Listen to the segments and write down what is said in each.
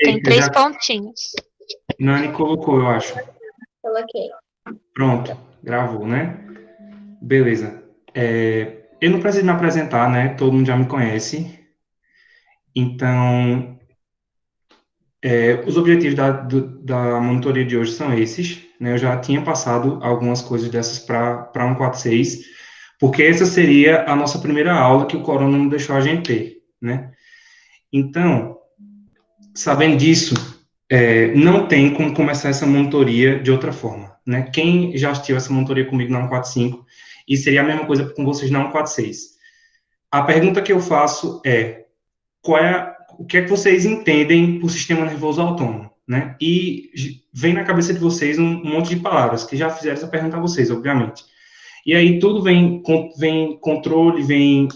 Tem 3 pontinhos. Nani colocou, eu acho. Coloquei. Pronto, gravou, né? Beleza. Eu não preciso me apresentar, né? Todo mundo já me conhece. Então, os objetivos da monitoria de hoje são esses, né? Eu já tinha passado algumas coisas dessas para 146, porque essa seria a nossa primeira aula que o corona não deixou a gente ter, né? Então, sabendo disso, não tem como começar essa monitoria de outra forma, né? Quem já assistiu essa monitoria comigo na 145, e seria a mesma coisa com vocês na 146. A pergunta que eu faço é, o que é que vocês entendem por sistema nervoso autônomo, né? E vem na cabeça de vocês um monte de palavras, que já fizeram essa pergunta a vocês, obviamente. E aí tudo vem controle, vem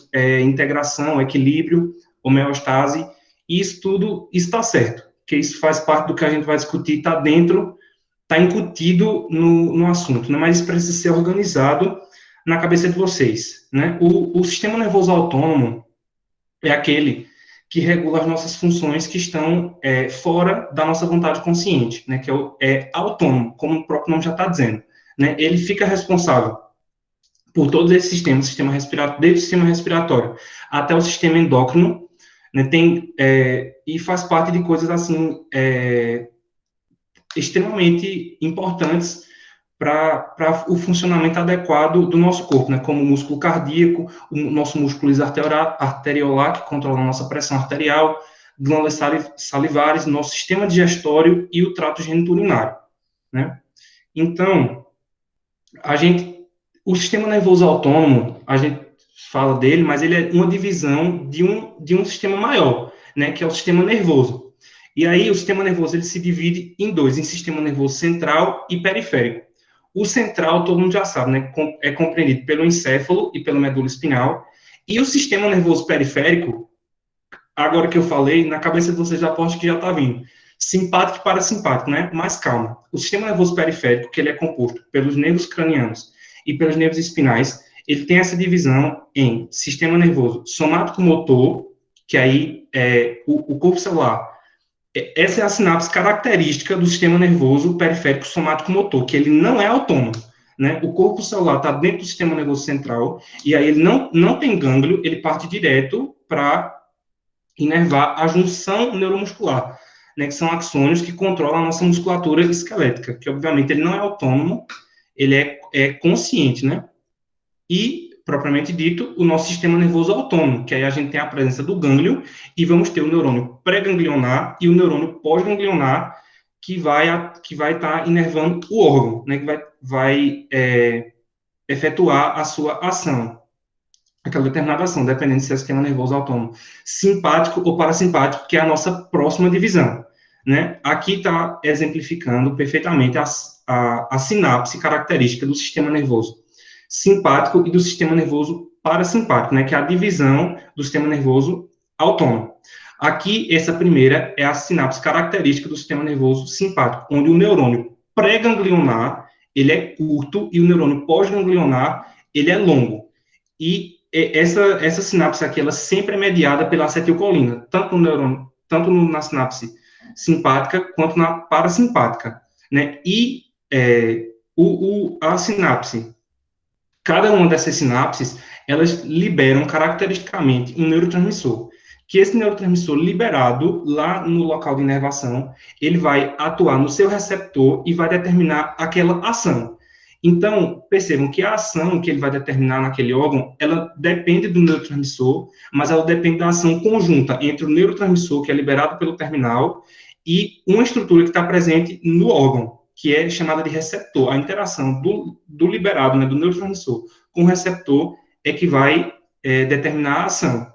integração, equilíbrio, homeostase, e isso tudo está certo, porque isso faz parte do que a gente vai discutir, está dentro, está incutido no assunto, né? Mas isso precisa ser organizado na cabeça de vocês, né? O sistema nervoso autônomo é aquele que regula as nossas funções que estão fora da nossa vontade consciente, né? Que é autônomo, como o próprio nome já está dizendo, né? Ele fica responsável por todos esses sistemas, sistema respiratório, desde o sistema respiratório até o sistema endócrino, né, e faz parte de coisas assim extremamente importantes para o funcionamento adequado do nosso corpo, né, como o músculo cardíaco, o nosso músculo arteriolar, que controla a nossa pressão arterial, glândulas salivares, nosso sistema digestório e o trato geniturinário, né? Então, o sistema nervoso autônomo, a gente fala dele, mas ele é uma divisão de um sistema maior, né, que é o sistema nervoso. E aí o sistema nervoso ele se divide em dois, em sistema nervoso central e periférico. O central, todo mundo já sabe, né, é compreendido pelo encéfalo e pela medula espinhal. E o sistema nervoso periférico, agora que eu falei, na cabeça de vocês já aposto que já está vindo. Simpático e parasimpático, né? Mas calma. O sistema nervoso periférico, que ele é composto pelos nervos cranianos e pelos nervos espinais, ele tem essa divisão em sistema nervoso somático-motor, que aí é o corpo celular. Essa é a sinapse característica do sistema nervoso periférico somático-motor, que ele não é autônomo, né? O corpo celular está dentro do sistema nervoso central, e aí ele não tem gânglio, ele parte direto para inervar a junção neuromuscular, né, que são axônios que controlam a nossa musculatura esquelética, que obviamente ele não é autônomo, ele é consciente, né? E, propriamente dito, o nosso sistema nervoso autônomo, que aí a gente tem a presença do gânglio, e vamos ter o neurônio pré-ganglionar e o neurônio pós-ganglionar, que vai estar inervando o órgão, né, que vai efetuar a sua ação, aquela determinada ação, dependendo se é o sistema nervoso autônomo simpático ou parasimpático, que é a nossa próxima divisão, né? Aqui está exemplificando perfeitamente a sinapse característica do sistema nervoso simpático e do sistema nervoso parasimpático, né? Que é a divisão do sistema nervoso autônomo. Aqui, essa primeira é a sinapse característica do sistema nervoso simpático, onde o neurônio pré-ganglionar, ele é curto, e o neurônio pós-ganglionar, ele é longo. E essa sinapse aqui, ela sempre é mediada pela acetilcolina, tanto na sinapse simpática quanto na parasimpática, né? E a sinapse, cada uma dessas sinapses, elas liberam caracteristicamente um neurotransmissor, que esse neurotransmissor liberado lá no local de inervação, ele vai atuar no seu receptor e vai determinar aquela ação. Então, percebam que a ação que ele vai determinar naquele órgão, ela depende do neurotransmissor, mas ela depende da ação conjunta entre o neurotransmissor, que é liberado pelo terminal, e uma estrutura que está presente no órgão, que é chamada de receptor. A interação do liberado, né, do neurotransmissor, com o receptor é que vai determinar a ação.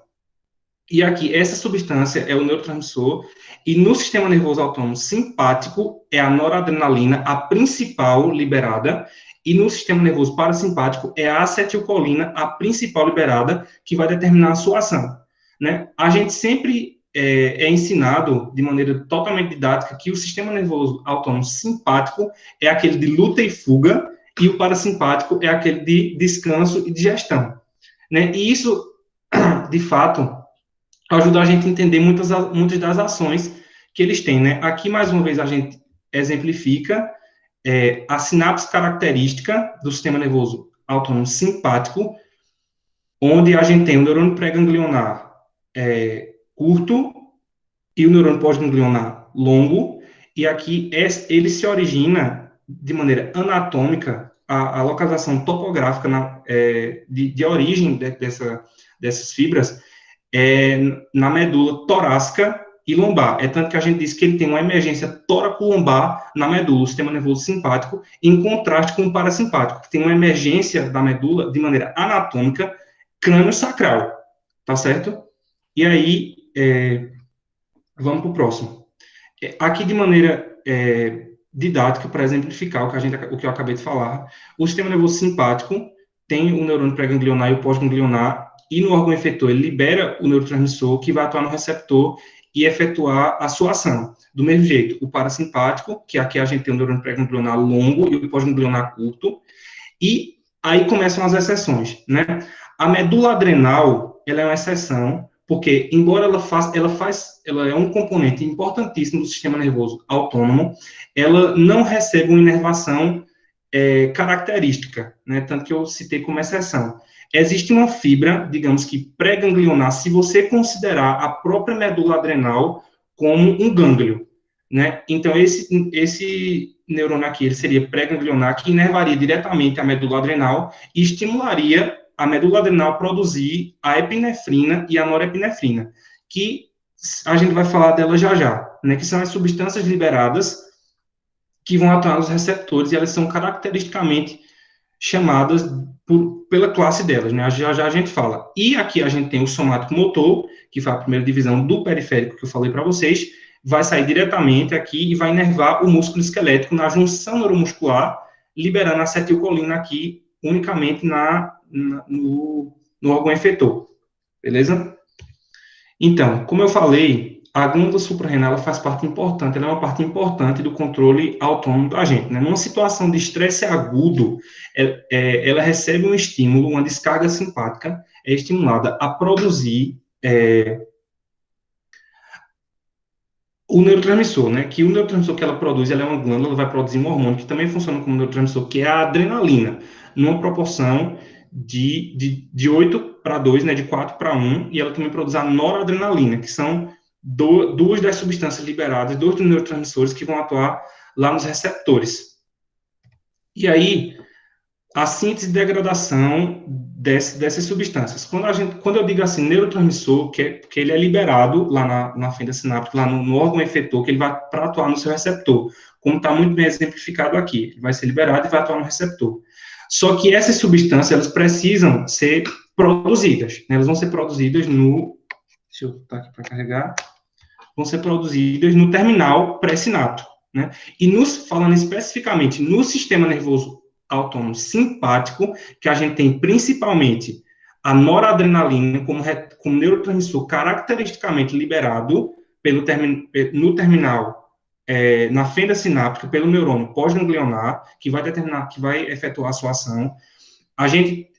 E aqui, essa substância é o neurotransmissor, e no sistema nervoso autônomo simpático é a noradrenalina, a principal liberada, e no sistema nervoso parasimpático é a acetilcolina, a principal liberada, que vai determinar a sua ação, né? A gente sempre é ensinado, de maneira totalmente didática, que o sistema nervoso autônomo simpático é aquele de luta e fuga, e o parasimpático é aquele de descanso e digestão, né? E isso, de fato, ajuda a gente a entender muitas das ações que eles têm, né? Aqui, mais uma vez, a gente exemplifica a sinapse característica do sistema nervoso autônomo simpático, onde a gente tem o neurônio pré-ganglionar curto e o neurônio pós-ganglionar longo, e aqui ele se origina de maneira anatômica, a localização topográfica de origem dessas fibras na medula torácica e lombar. É tanto que a gente diz que ele tem uma emergência tóraco-lombar na medula, o sistema nervoso simpático, em contraste com o parasimpático, que tem uma emergência da medula de maneira anatômica, crânio-sacral, tá certo? E aí, vamos para o próximo. Aqui, de maneira didática, para exemplificar o que eu acabei de falar, o sistema nervoso simpático tem o neurônio pré-ganglionar e o pós-ganglionar, e no órgão efetor ele libera o neurotransmissor que vai atuar no receptor e efetuar a sua ação. Do mesmo jeito, o parasimpático, que aqui a gente tem o neurônio pré-ganglionar longo e o pós-ganglionar curto, e aí começam as exceções, né? A medula adrenal, ela é uma exceção, porque, embora ela é um componente importantíssimo do sistema nervoso autônomo, ela não recebe uma inervação característica, né? Tanto que eu citei como exceção. Existe uma fibra, digamos que pré-ganglionar, se você considerar a própria medula adrenal como um gânglio, né? Então, esse neurônio aqui, ele seria pré-ganglionar, que inervaria diretamente a medula adrenal e estimularia a medula adrenal a produzir a epinefrina e a norepinefrina, que a gente vai falar dela já já, né? Que são as substâncias liberadas que vão atuar nos receptores, e elas são caracteristicamente chamadas pela classe delas, né? Já já a gente fala. E aqui a gente tem o somático motor, que foi a primeira divisão do periférico que eu falei para vocês, vai sair diretamente aqui e vai inervar o músculo esquelético na junção neuromuscular, liberando a acetilcolina aqui unicamente no órgão efetor. Beleza? Então, como eu falei, a glândula suprarrenal faz parte importante, ela é uma parte importante do controle autônomo da gente, né? Numa situação de estresse agudo, ela recebe um estímulo, uma descarga simpática, é estimulada a produzir o neurotransmissor, né? Que o neurotransmissor que ela produz, ela é uma glândula, ela vai produzir um hormônio que também funciona como neurotransmissor, que é a adrenalina, numa proporção de 8:2, né? De 4:1, e ela também produz a noradrenalina, que são duas das substâncias liberadas, dois dos neurotransmissores que vão atuar lá nos receptores. E aí, a síntese e degradação dessas substâncias. Quando eu digo assim, neurotransmissor, que ele é liberado lá na fenda sináptica, lá no órgão efetor, que ele vai para atuar no seu receptor, como está muito bem exemplificado aqui. Ele vai ser liberado e vai atuar no receptor. Só que essas substâncias, elas precisam ser produzidas, né? Elas vão ser produzidas deixa eu botar aqui para carregar, vão ser produzidas no terminal pré-sináptico, né? E falando especificamente no sistema nervoso autônomo simpático, que a gente tem principalmente a noradrenalina como neurotransmissor caracteristicamente liberado no terminal, na fenda sináptica, pelo neurônio pós-ganglionar, que vai efetuar a sua ação. A gente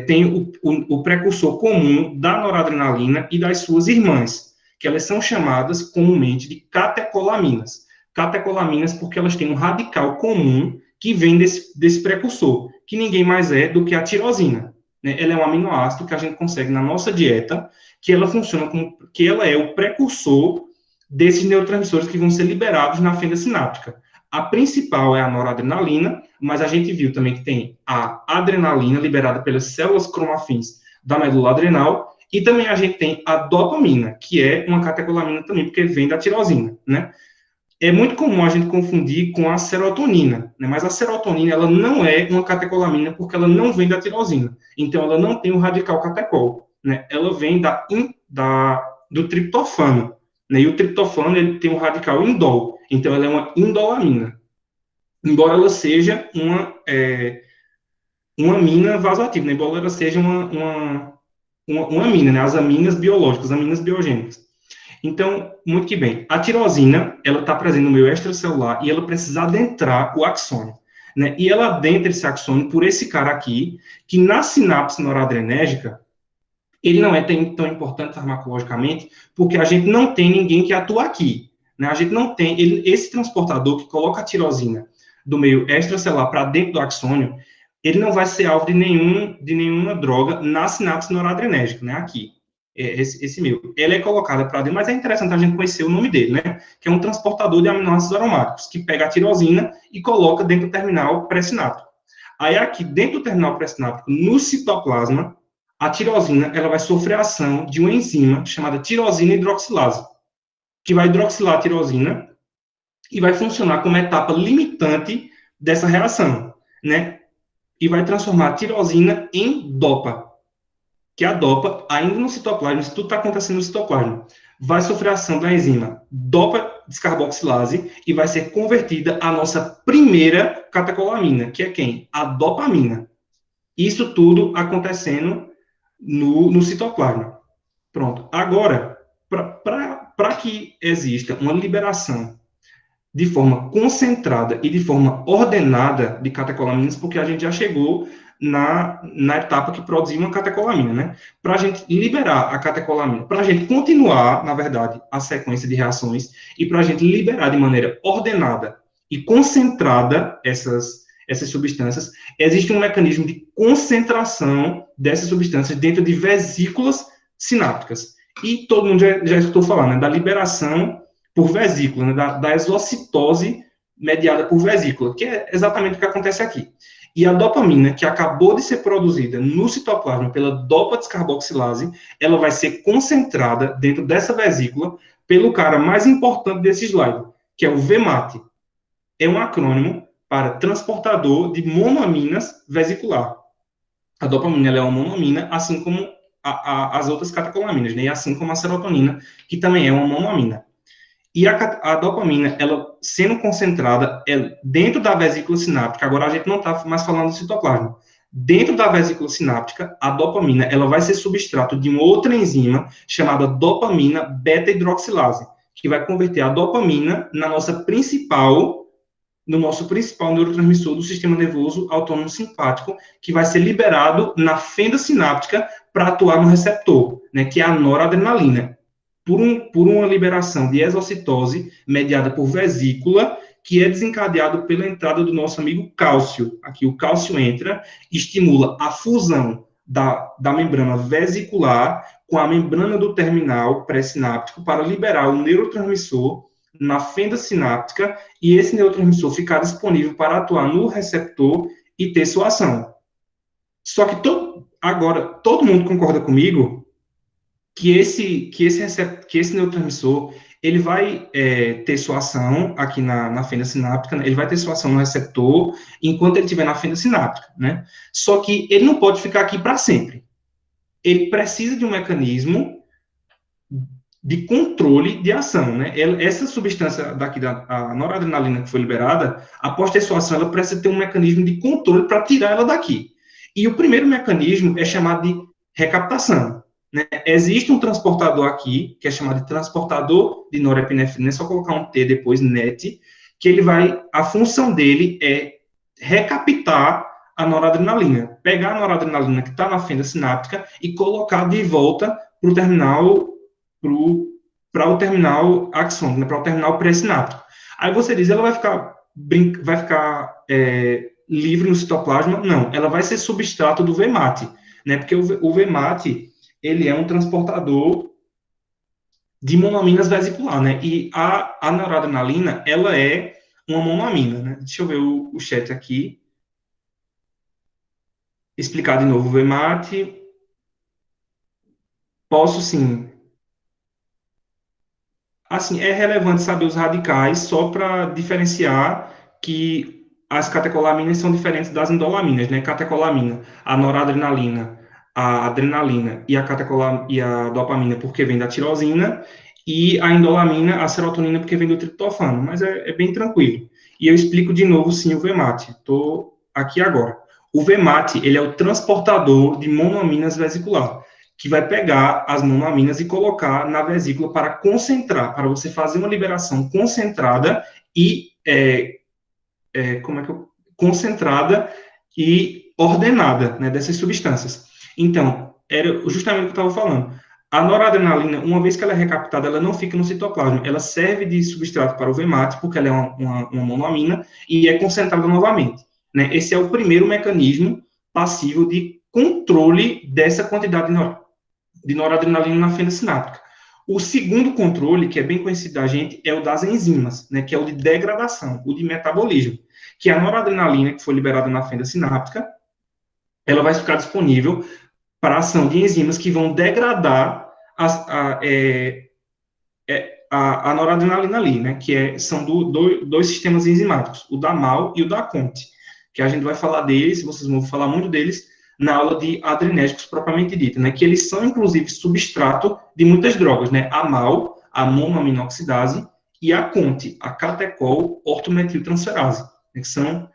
tem o precursor comum da noradrenalina e das suas irmãs, que elas são chamadas comumente de catecolaminas. Catecolaminas porque elas têm um radical comum que vem desse precursor, que ninguém mais é do que a tirosina, né? Ela é um aminoácido que a gente consegue na nossa dieta, que ela funciona que ela é o precursor desses neurotransmissores que vão ser liberados na fenda sináptica. A principal é a noradrenalina, mas a gente viu também que tem a adrenalina liberada pelas células cromafins da medula adrenal, e também a gente tem a dopamina, que é uma catecolamina também, porque vem da tirosina, né? É muito comum a gente confundir com a serotonina, né? Mas a serotonina, ela não é uma catecolamina porque ela não vem da tirosina. Então, ela não tem o radical catecol, né? Ela vem do triptofano, né? E o triptofano, ele tem um radical indol. Então, ela é uma indolamina. Embora ela seja uma amina vasoativa, né? Embora ela seja uma amina, né? As aminas biológicas, as aminas biogênicas. Então, muito que bem. A tirosina, ela está presente no meio extracelular e ela precisa adentrar o axônio, né? E ela adentra esse axônio por esse cara aqui, que na sinapse noradrenérgica, ele não é tão importante farmacologicamente, porque a gente não tem ninguém que atua aqui, né? A gente não tem, esse transportador que coloca a tirosina do meio extracelular para dentro do axônio, ele não vai ser alvo de nenhuma droga na sinapse noradrenérgica, né? Aqui, esse meio. Ela é colocada para dentro, mas é interessante a gente conhecer o nome dele, né? Que é um transportador de aminoácidos aromáticos, que pega a tirosina e coloca dentro do terminal pré-sináptico. Aí aqui, dentro do terminal pré-sináptico, no citoplasma, a tirosina, ela vai sofrer a ação de uma enzima chamada tirosina hidroxilase, que vai hidroxilar a tirosina e vai funcionar como etapa limitante dessa reação, né? E vai transformar a tirosina em dopa, que a dopa, ainda no citoplasma, isso tudo está acontecendo no citoplasma, vai sofrer a ação da enzima dopa descarboxilase e vai ser convertida à nossa primeira catecolamina, que é quem? A dopamina. Isso tudo acontecendo no citoplasma. Pronto. Agora, para que exista uma liberação de forma concentrada e de forma ordenada de catecolaminas, porque a gente já chegou na etapa que produzia uma catecolamina, né? Para a gente liberar a catecolamina, para a gente continuar, na verdade, a sequência de reações e para a gente liberar de maneira ordenada e concentrada essas substâncias, existe um mecanismo de concentração dessas substâncias dentro de vesículas sinápticas. E todo mundo já escutou falar, né, da liberação por vesícula, né, da exocitose mediada por vesícula, que é exatamente o que acontece aqui. E a dopamina, que acabou de ser produzida no citoplasma pela dopa-descarboxilase, ela vai ser concentrada dentro dessa vesícula pelo cara mais importante desse slide, que é o VMAT. É um acrônimo para transportador de monoaminas vesicular. A dopamina ela é uma monoamina, assim como as outras catecolaminas, né? E assim como a serotonina, que também é uma monoamina. E a dopamina, ela sendo concentrada dentro da vesícula sináptica, agora a gente não está mais falando do citoplasma. Dentro da vesícula sináptica, a dopamina ela vai ser substrato de uma outra enzima chamada dopamina beta-hidroxilase, que vai converter a dopamina no nosso principal neurotransmissor do sistema nervoso autônomo simpático, que vai ser liberado na fenda sináptica para atuar no receptor, né, que é a noradrenalina, por uma liberação de exocitose mediada por vesícula, que é desencadeado pela entrada do nosso amigo cálcio. Aqui o cálcio entra, estimula a fusão da membrana vesicular com a membrana do terminal pré-sináptico para liberar o neurotransmissor na fenda sináptica e esse neurotransmissor ficar disponível para atuar no receptor e ter sua ação. Só que agora todo mundo concorda comigo que esse neurotransmissor ele vai ter sua ação aqui na fenda sináptica, né? Ele vai ter sua ação no receptor enquanto ele estiver na fenda sináptica, né? Só que ele não pode ficar aqui para sempre. Ele precisa de um mecanismo de controle de ação, né? Essa substância daqui, a noradrenalina que foi liberada, após ter sua ação, ela precisa ter um mecanismo de controle para tirar ela daqui. E o primeiro mecanismo é chamado de recaptação, né? Existe um transportador aqui, que é chamado de transportador de norepinefrina, é só colocar um T depois, NET, que a função dele é recaptar a noradrenalina, pegar a noradrenalina que está na fenda sináptica e colocar de volta para o terminal axônico, né, para o terminal pré-sináptico. Aí você diz, ela vai ficar livre no citoplasma? Não, ela vai ser substrato do VMAT, né, porque o VMAT, ele é um transportador de monoaminas vesicular, né, e a noradrenalina, ela é uma monoamina, né. Deixa eu ver o chat aqui. Explicar de novo o VMAT. Posso sim. Assim, é relevante saber os radicais só para diferenciar que as catecolaminas são diferentes das indolaminas, né? Catecolamina, a noradrenalina, a adrenalina e a dopamina porque vem da tirosina e a indolamina, a serotonina porque vem do triptofano, mas é bem tranquilo. E eu explico de novo sim o VMAT. Estou aqui agora. O VMAT, ele é o transportador de monoaminas vesicular, que vai pegar as monoaminas e colocar na vesícula para concentrar, para você fazer uma liberação concentrada e concentrada e ordenada, né, dessas substâncias. Então, era justamente o que eu estava falando. A noradrenalina, uma vez que ela é recaptada, ela não fica no citoplasma, ela serve de substrato para o VMAT, porque ela é uma monoamina, e é concentrada novamente. Né? Esse é o primeiro mecanismo passivo de controle dessa quantidade de noradrenalina na fenda sináptica. O segundo controle, que é bem conhecido da gente, é o das enzimas, né, que é o de degradação, o de metabolismo, que a noradrenalina que foi liberada na fenda sináptica, ela vai ficar disponível para a ação de enzimas que vão degradar a noradrenalina ali, né, que são dois sistemas enzimáticos, o da MAL e o da CONT, que a gente vai falar deles, vocês vão falar muito deles, na aula de adrenérgicos propriamente dita, né, que eles são, inclusive, substrato de muitas drogas, né, a MAL, a monoaminoxidase, e a CONT, a catecol ortometiltransferase, né, que são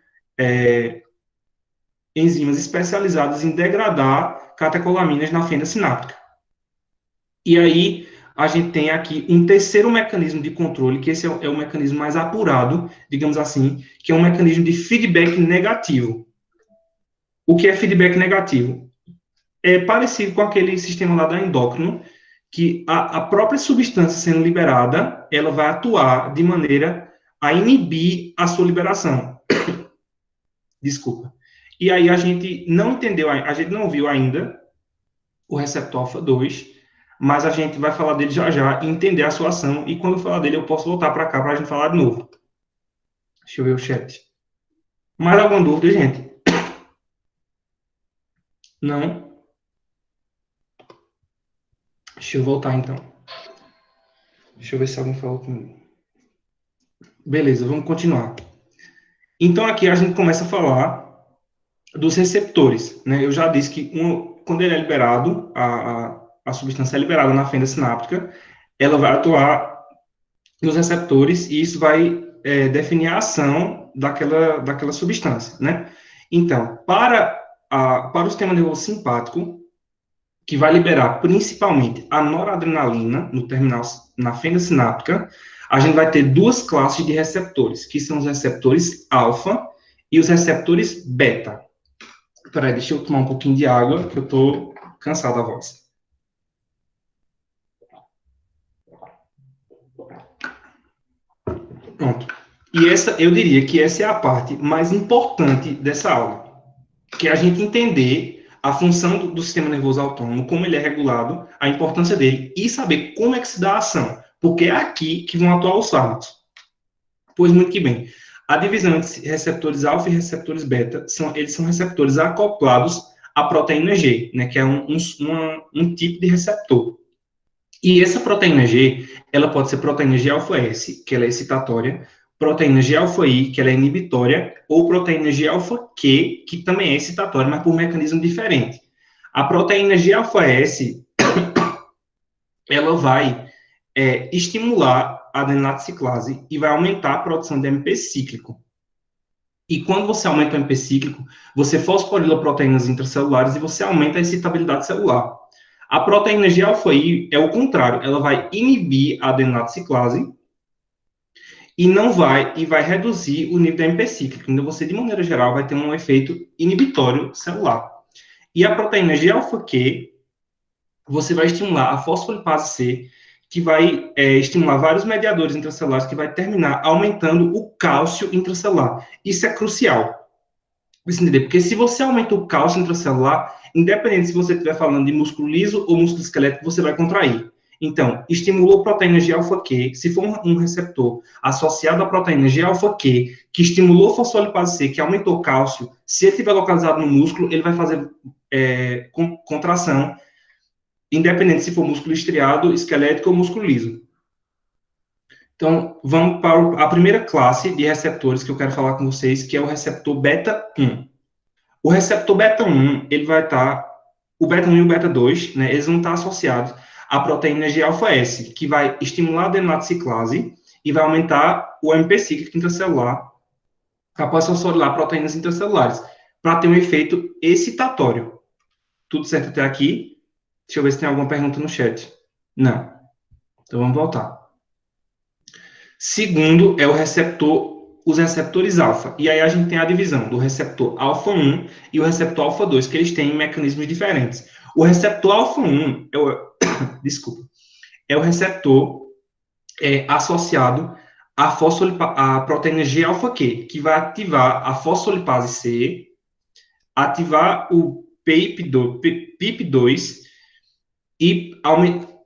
enzimas especializadas em degradar catecolaminas na fenda sináptica. E aí, a gente tem aqui um terceiro mecanismo de controle, que esse é o mecanismo mais apurado, digamos assim, que é um mecanismo de feedback negativo. O que é feedback negativo? É parecido com aquele sistema lá da endócrino, que a própria substância sendo liberada, ela vai atuar de maneira a inibir a sua liberação. Desculpa. E aí a gente não entendeu, a gente não viu ainda o receptor alfa-2, mas a gente vai falar dele já já e entender a sua ação, e quando eu falar dele eu posso voltar para cá para a gente falar de novo. Deixa eu ver o chat. Mais alguma dúvida, gente? Não? Deixa eu voltar então. Deixa eu ver se alguém falou comigo. Beleza, vamos continuar. Então aqui a gente começa a falar dos receptores, né? Eu já disse que quando ele é liberado, a substância é liberada na fenda sináptica, ela vai atuar nos receptores e isso vai definir a ação daquela substância, né? Então, para o sistema nervoso simpático, que vai liberar principalmente a noradrenalina no terminal, na fenda sináptica, a gente vai ter duas classes de receptores, que são os receptores alfa e os receptores beta. Peraí, deixa eu tomar um pouquinho de água, que eu tô cansado da voz. Pronto. E eu diria que essa é a parte mais importante dessa aula, que é a gente entender a função do sistema nervoso autônomo, como ele é regulado, a importância dele, e saber como é que se dá a ação, porque é aqui que vão atuar os fármacos. Pois muito que bem. A divisão entre receptores alfa e receptores beta, eles são receptores acoplados à proteína G, né, que é um tipo de receptor. E essa proteína G, ela pode ser proteína G-alfa-S, que ela é excitatória, proteína G-alfa-I, que ela é inibitória, ou proteína G-alfa-Q, que também é excitatória, mas por um mecanismo diferente. A proteína G-alfa-S, ela vai estimular a adenilate ciclase e vai aumentar a produção de AMP cíclico. E quando você aumenta o AMP cíclico, você fosforila proteínas intracelulares e você aumenta a excitabilidade celular. A proteína G-alfa-I é o contrário, ela vai inibir a adenilate ciclase e vai reduzir o nível de AMP cíclico. Então, você, de maneira geral, vai ter um efeito inibitório celular. E a proteína G-alfa-Q, você vai estimular a fosfolipase C, que vai estimular vários mediadores intracelulares, que vai terminar aumentando o cálcio intracelular. Isso é crucial. Você entender? Porque se você aumenta o cálcio intracelular, independente se você estiver falando de músculo liso ou músculo esquelético, você vai contrair. Então, estimulou proteína G-alfa-Q, se for um receptor associado à proteína G-alfa-Q, que estimulou a fosfolipase C, que aumentou o cálcio, se ele estiver localizado no músculo, ele vai fazer contração, independente se for músculo estriado, esquelético ou músculo liso. Então, vamos para a primeira classe de receptores que eu quero falar com vocês, que é o receptor beta-1. O receptor beta-1, ele vai estar, o beta-1 e o beta-2, né, eles vão estar associados à proteína G-alfa-S, que vai estimular a adenilate ciclase e vai aumentar o AMP cíclico intracelular, capaz de fosforilar proteínas intracelulares, para ter um efeito excitatório. Tudo certo até aqui? Deixa eu ver se tem alguma pergunta no chat. Não. Então, vamos voltar. Segundo é os receptores alfa. E aí a gente tem a divisão do receptor alfa-1 e o receptor alfa-2, que eles têm mecanismos diferentes. O receptor alfa-1 desculpa, é o receptor associado à proteína G-alfa-Q, que vai ativar a fosfolipase C, ativar o PIP2 e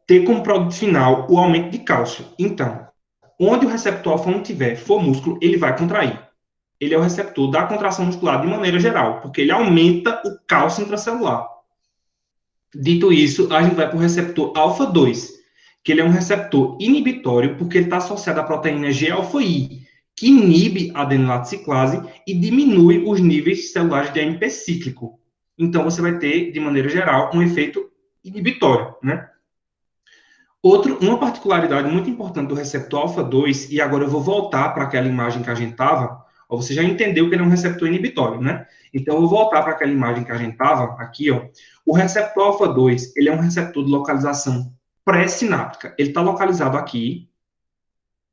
ter como produto final o aumento de cálcio. Então, onde o receptor alfa 1 tiver, for músculo, ele vai contrair. Ele é o receptor da contração muscular de maneira geral, porque ele aumenta o cálcio intracelular. Dito isso, a gente vai para o receptor alfa 2, que ele é um receptor inibitório, porque ele está associado à proteína G-alfa-I, que inibe a adenilate ciclase e diminui os níveis celulares de AMP cíclico. Então, você vai ter, de maneira geral, um efeito inibitório, né? Uma particularidade muito importante do receptor alfa 2, e agora eu vou voltar para aquela imagem que a gente estava, você já entendeu que ele é um receptor inibitório, né? Então, eu vou voltar para aquela imagem que a gente estava, aqui, ó. O receptor alfa 2, ele é um receptor de localização pré-sináptica. Ele está localizado aqui,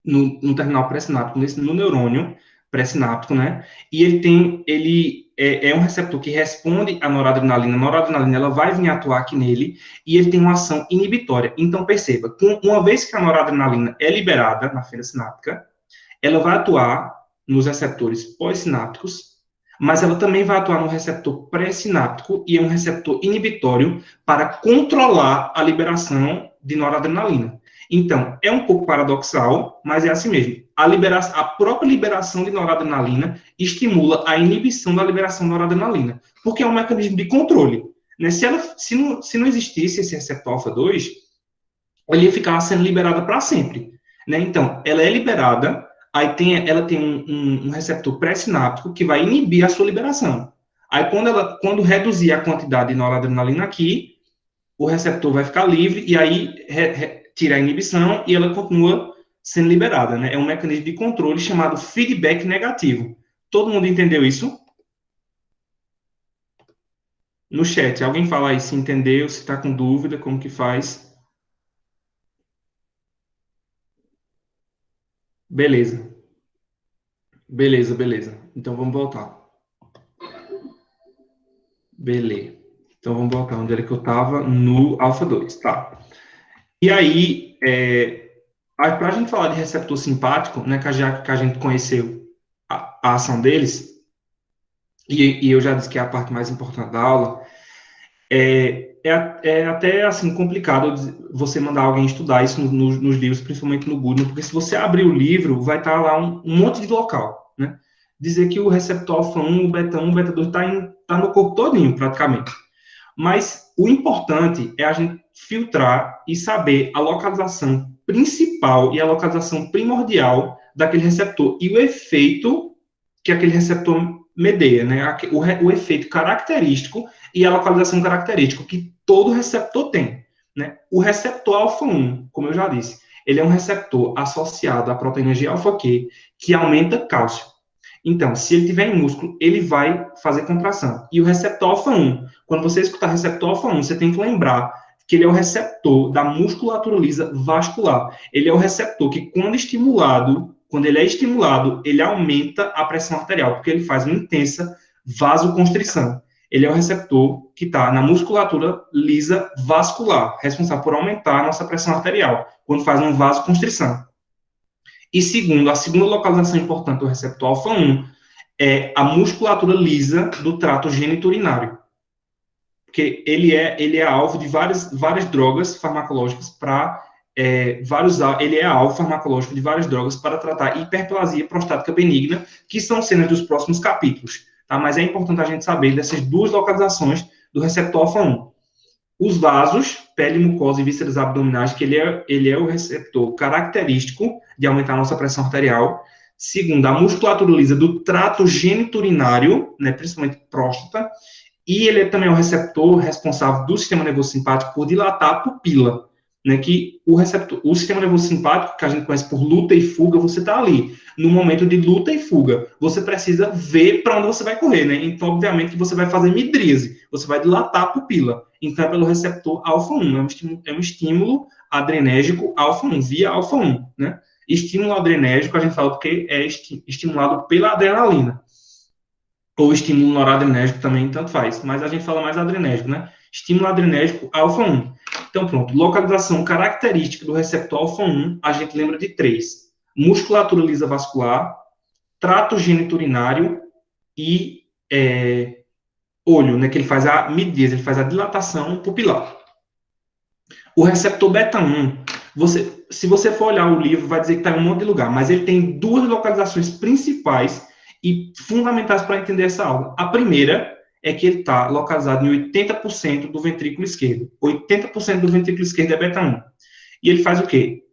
no terminal pré-sináptico, no neurônio pré-sináptico, né? E ele é um receptor que responde à noradrenalina. A noradrenalina, ela vai vir atuar aqui nele e ele tem uma ação inibitória. Então, perceba, uma vez que a noradrenalina é liberada na fenda sináptica, ela vai atuar nos receptores pós-sinápticos, mas ela também vai atuar no receptor pré-sináptico e é um receptor inibitório para controlar a liberação de noradrenalina. Então, é um pouco paradoxal, mas é assim mesmo. A própria liberação de noradrenalina estimula a inibição da liberação de noradrenalina, porque é um mecanismo de controle. Né? Se não existisse esse receptor alfa 2, ele ia ficar sendo liberada para sempre. Né? Então, ela é liberada, ela tem um receptor pré-sináptico que vai inibir a sua liberação. Aí, quando reduzir a quantidade de noradrenalina aqui, o receptor vai ficar livre e aí tira a inibição e ela continua sendo liberada, né? É um mecanismo de controle chamado feedback negativo. Todo mundo entendeu isso? No chat, alguém fala aí se entendeu, se está com dúvida, como que faz? Beleza. Beleza. Então vamos voltar. Beleza. Então vamos voltar onde era que eu estava? No alfa 2, tá? E aí, para a gente falar de receptor simpático, né, que a gente conheceu a ação deles, e eu já disse que é a parte mais importante da aula, é até assim complicado você mandar alguém estudar isso nos livros, principalmente no Google, porque se você abrir o livro, vai estar lá um monte de local, né? Dizer que o receptor alfa 1, o beta 1, o beta 2 tá no corpo todinho, praticamente. Mas o importante é a gente filtrar e saber a localização principal e a localização primordial daquele receptor e o efeito que aquele receptor medeia, né? O efeito característico e a localização característica que todo receptor tem, né? O receptor alfa 1, como eu já disse, ele é um receptor associado à proteína G-alfa-Q que aumenta cálcio. Então, se ele tiver em músculo, ele vai fazer contração. E o receptor alfa 1, quando você escutar receptor alfa 1, você tem que lembrar que ele é o receptor da musculatura lisa vascular. Ele é o receptor que, quando ele é estimulado, ele aumenta a pressão arterial, porque ele faz uma intensa vasoconstrição. Ele é o receptor que está na musculatura lisa vascular, responsável por aumentar a nossa pressão arterial, quando faz uma vasoconstrição. E a segunda localização importante do receptor alfa 1 é a musculatura lisa do trato geniturinário. Porque ele é alvo de várias drogas farmacológicas para ele é alvo farmacológico de várias drogas para tratar hiperplasia prostática benigna, que são cenas dos próximos capítulos. Tá? Mas é importante a gente saber dessas duas localizações do receptor alfa 1. Os vasos, pele, mucosa e vísceras abdominais, que ele é o receptor característico de aumentar a nossa pressão arterial. Segundo, a musculatura lisa do trato geniturinário, né, principalmente próstata. E ele é também o receptor responsável do sistema nervoso simpático por dilatar a pupila. Né, que o sistema nervoso simpático, que a gente conhece por luta e fuga, você está ali. No momento de luta e fuga, você precisa ver para onde você vai correr, né? Então, obviamente, que você vai fazer midríase, você vai dilatar a pupila. Então, é pelo receptor alfa 1, é um estímulo adrenérgico alfa 1, via alfa 1, né? Estímulo adrenérgico, a gente fala porque é estimulado pela adrenalina. Ou estímulo noradrenérgico também, tanto faz. Mas a gente fala mais adrenérgico, né? Estímulo adrenérgico alfa 1. Então, pronto, localização característica do receptor alfa-1, a gente lembra de 3. Musculatura lisa vascular, trato geniturinário e olho, né, que ele faz a midíase, ele faz a dilatação pupilar. O receptor beta-1, se você for olhar o livro, vai dizer que está em um monte de lugar, mas ele tem duas localizações principais e fundamentais para entender essa aula. A primeira é que ele está localizado em 80% do ventrículo esquerdo. 80% do ventrículo esquerdo é beta-1. E ele faz o quê?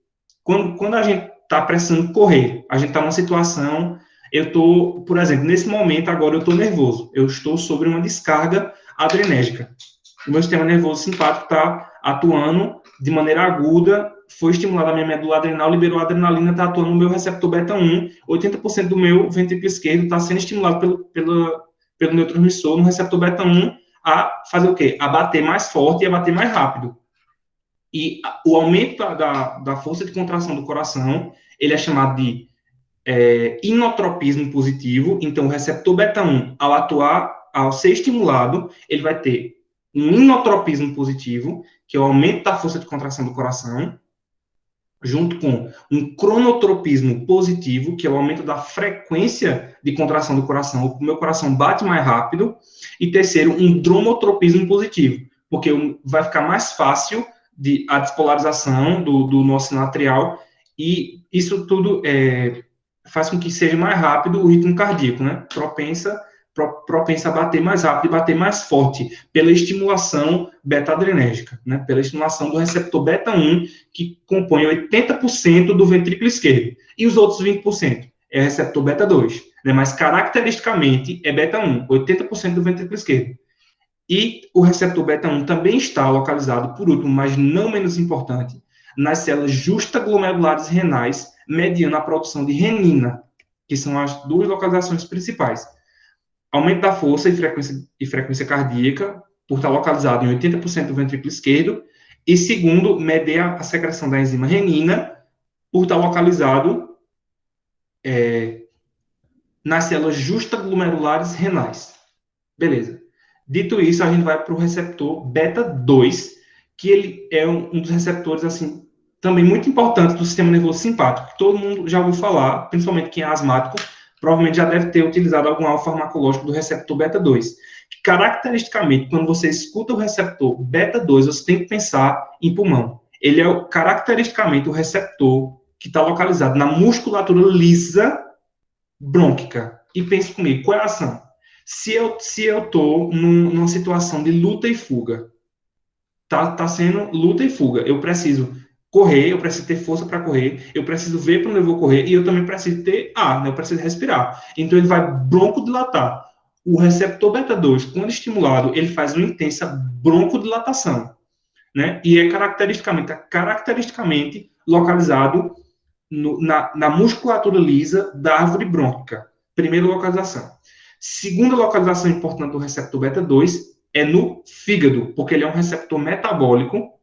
Quando a gente está precisando correr, a gente está numa situação, eu estou, por exemplo, nesse momento agora eu estou nervoso, eu estou sobre uma descarga adrenérgica. O meu sistema nervoso simpático está atuando de maneira aguda, foi estimulada a minha medula adrenal, liberou a adrenalina, está atuando no meu receptor beta-1, 80% do meu ventrículo esquerdo está sendo estimulado pelo neurotransmissor no receptor beta-1 a fazer o quê? A bater mais forte e a bater mais rápido. E o aumento da força de contração do coração, ele é chamado de inotropismo positivo. Então, o receptor beta-1, ao ser estimulado, ele vai ter um inotropismo positivo, que é o aumento da força de contração do coração, junto com um cronotropismo positivo, que é o aumento da frequência de contração do coração, o meu coração bate mais rápido, e terceiro, um dromotropismo positivo, porque vai ficar mais fácil a despolarização do nosso sinal atrial, e isso tudo faz com que seja mais rápido o ritmo cardíaco, né? Propensa a bater mais rápido e bater mais forte pela estimulação beta-adrenérgica, né? Pela estimulação do receptor beta-1, que compõe 80% do ventrículo esquerdo. E os outros 20% é o receptor beta-2, né? Mas caracteristicamente é beta-1, 80% do ventrículo esquerdo. E o receptor beta-1 também está localizado, por último, mas não menos importante, nas células justaglomerares renais, mediante a produção de renina, que são as duas localizações principais. Aumento da força e frequência cardíaca, por estar localizado em 80% do ventrículo esquerdo, e segundo, medir a secreção da enzima renina, por estar localizado nas células justaglomerares renais. Beleza. Dito isso, a gente vai para o receptor beta-2, que ele é um dos receptores, assim, também muito importantes do sistema nervoso simpático, que todo mundo já ouviu falar, principalmente quem é asmático, provavelmente já deve ter utilizado algum alvo farmacológico do receptor beta-2. Caracteristicamente, quando você escuta o receptor beta-2, você tem que pensar em pulmão. Ele é, caracteristicamente, o receptor que está localizado na musculatura lisa brônquica. E pense comigo, qual é a ação? Se eu estou numa situação de luta e fuga, tá sendo luta e fuga, eu preciso correr, eu preciso ter força para correr, eu preciso ver para onde eu vou correr, e eu também preciso ter ar, né? Eu preciso respirar. Então, ele vai broncodilatar. O receptor beta-2, quando estimulado, ele faz uma intensa broncodilatação, né? E é caracteristicamente localizado na musculatura lisa da árvore brônquica. Primeira localização. Segunda localização importante do receptor beta-2 é no fígado, porque ele é um receptor metabólico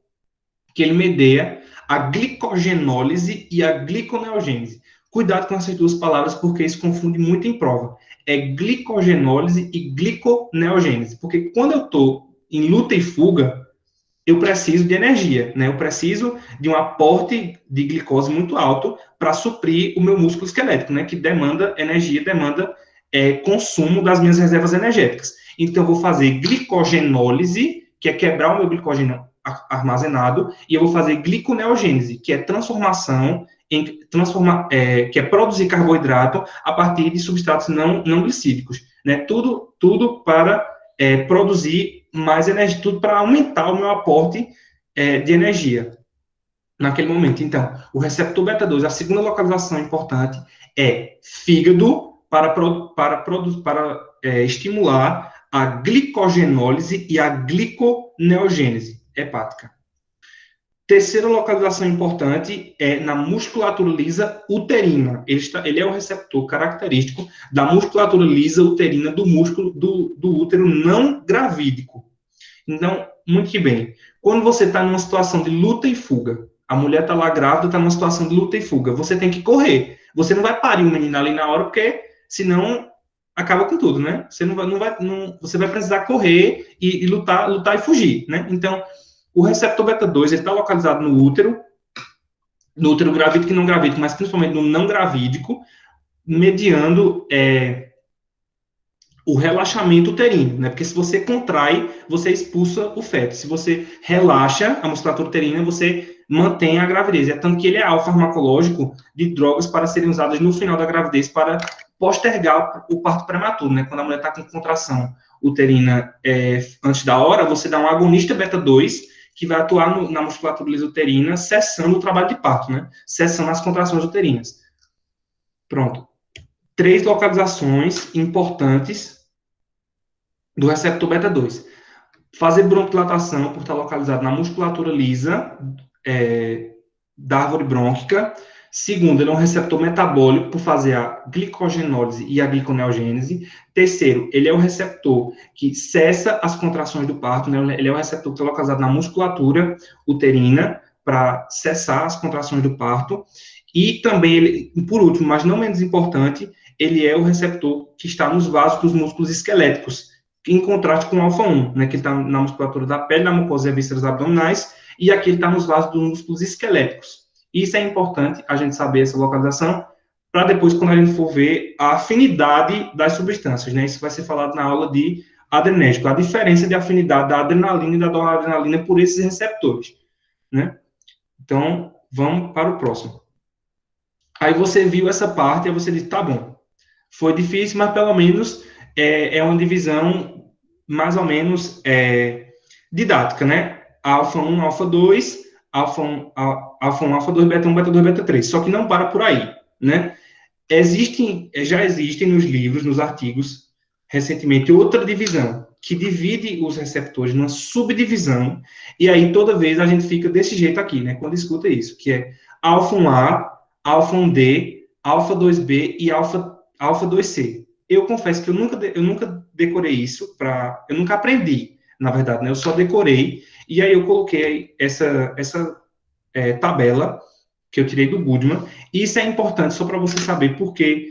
que ele medeia a glicogenólise e a gliconeogênese. Cuidado com essas duas palavras, porque isso confunde muito em prova. É glicogenólise e gliconeogênese, porque quando eu estou em luta e fuga, eu preciso de energia, né? Eu preciso de um aporte de glicose muito alto para suprir o meu músculo esquelético, né? Que demanda energia, demanda consumo das minhas reservas energéticas. Então, eu vou fazer glicogenólise, que é quebrar o meu glicogênio armazenado, e eu vou fazer gliconeogênese, que é transformação, que é produzir carboidrato a partir de substratos não glicídicos, né? Tudo para produzir mais energia, tudo para aumentar o meu aporte de energia naquele momento. Então, o receptor beta-2, a segunda localização importante é fígado para estimular a glicogenólise e a gliconeogênese hepática. Terceira localização importante é na musculatura lisa uterina. Ele é o receptor característico da musculatura lisa uterina do músculo do útero não gravídico. Então, muito que bem. Quando você está numa situação de luta e fuga, a mulher está lá grávida, está numa situação de luta e fuga, você tem que correr. Você não vai parir o menino ali na hora, porque senão acaba com tudo, né? Você você vai precisar correr e lutar e fugir, né? Então, O receptor beta 2 está localizado no útero gravídico e não gravídico, mas principalmente no não gravídico, mediando o relaxamento uterino, né? Porque se você contrai, você expulsa o feto. Se você relaxa a musculatura uterina, você mantém a gravidez. É tanto que ele é alfarmacológico de drogas para serem usadas no final da gravidez para postergar o parto prematuro, né? Quando a mulher está com contração uterina antes da hora, você dá um agonista beta 2 que vai atuar na musculatura lisa uterina, cessando o trabalho de parto, né? Cessando as contrações uterinas. Pronto. 3 localizações importantes do receptor beta 2. Fazer broncodilatação por estar localizado na musculatura lisa da árvore brônquica. Segundo, ele é um receptor metabólico por fazer a glicogenólise e a gliconeogênese. Terceiro, ele é um receptor que cessa as contrações do parto, né? Ele é um receptor que está localizado na musculatura uterina para cessar as contrações do parto. E também, ele, por último, mas não menos importante, ele é o receptor que está nos vasos dos músculos esqueléticos, em contraste com o alfa-1, né, que está na musculatura da pele, na mucosa e vísceras abdominais, e aqui ele está nos vasos dos músculos esqueléticos. Isso é importante, a gente saber essa localização, para depois, quando a gente for ver a afinidade das substâncias, né, isso vai ser falado na aula de adrenérgico, a diferença de afinidade da adrenalina e da noradrenalina por esses receptores, né. Então, vamos para o próximo. Aí você viu essa parte, e você disse, tá bom, foi difícil, mas pelo menos é uma divisão mais ou menos didática, né? Alfa 1, alfa 2, alfa 1, alfa 1, alfa 2, beta 1, beta 2, beta 3. Só que não para por aí, né? Já existem nos livros, nos artigos, recentemente, outra divisão, que divide os receptores numa subdivisão, e aí toda vez a gente fica desse jeito aqui, né? Quando escuta isso, que é alfa 1A, alfa 1D, alfa 2B e alfa 2C. Eu confesso que eu nunca decorei isso eu nunca aprendi, na verdade, né? Eu só decorei, e aí eu coloquei essa tabela que eu tirei do Goodman. E isso é importante só para você saber, porque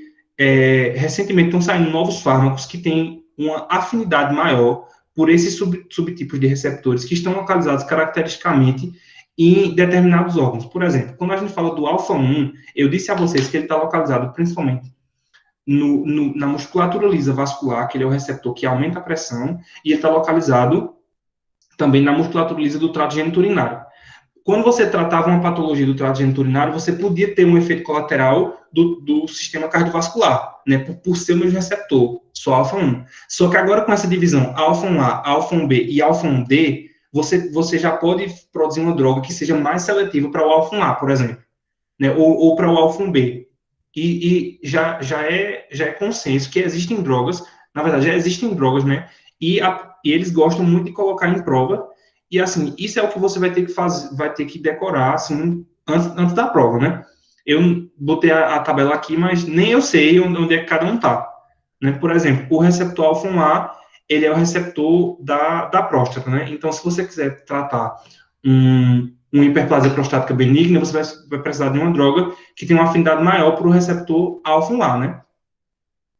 recentemente estão saindo novos fármacos que têm uma afinidade maior por esses subtipos de receptores que estão localizados caracteristicamente em determinados órgãos. Por exemplo, quando a gente fala do alfa-1, eu disse a vocês que ele está localizado principalmente na musculatura lisa vascular, que ele é o receptor que aumenta a pressão, e ele está localizado também na musculatura lisa do trato geniturinário. Quando você tratava uma patologia do trato geniturinário, você podia ter um efeito colateral do sistema cardiovascular, né, por ser o mesmo receptor, só alfa-1. Só que agora com essa divisão alfa-1A, alfa-1B e alfa-1D, você já pode produzir uma droga que seja mais seletiva para o alfa-1A, por exemplo, né, ou para o alfa-1B. E já é consenso que existem drogas, na verdade, já existem drogas, né, e eles gostam muito de colocar em prova. E assim, isso é o que você vai ter que fazer, vai ter que decorar assim antes da prova, né? Eu botei a tabela aqui, mas nem eu sei onde é que cada um tá, né? Por exemplo, o receptor alfa-1A, ele é o receptor da próstata, né? Então, se você quiser tratar uma hiperplasia prostática benigna, você vai precisar de uma droga que tem uma afinidade maior para o receptor alfa-1A, né?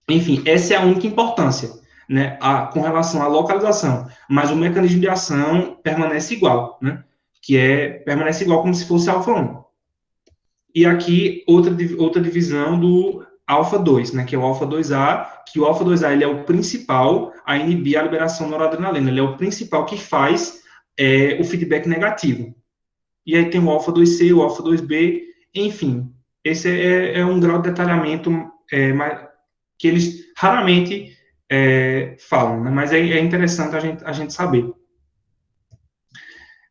Enfim, essa é a única importância, né, com relação à localização, mas o mecanismo de ação permanece igual, né, permanece igual como se fosse alfa-1. E aqui, outra divisão do alfa-2, né, que é o alfa-2A, que o alfa-2A ele é o principal a inibir a liberação da noradrenalina, ele é o principal que faz o feedback negativo. E aí tem o alfa-2C, o alfa-2B, enfim, esse é um grau de detalhamento que eles raramente falam, né? Mas é interessante a gente saber.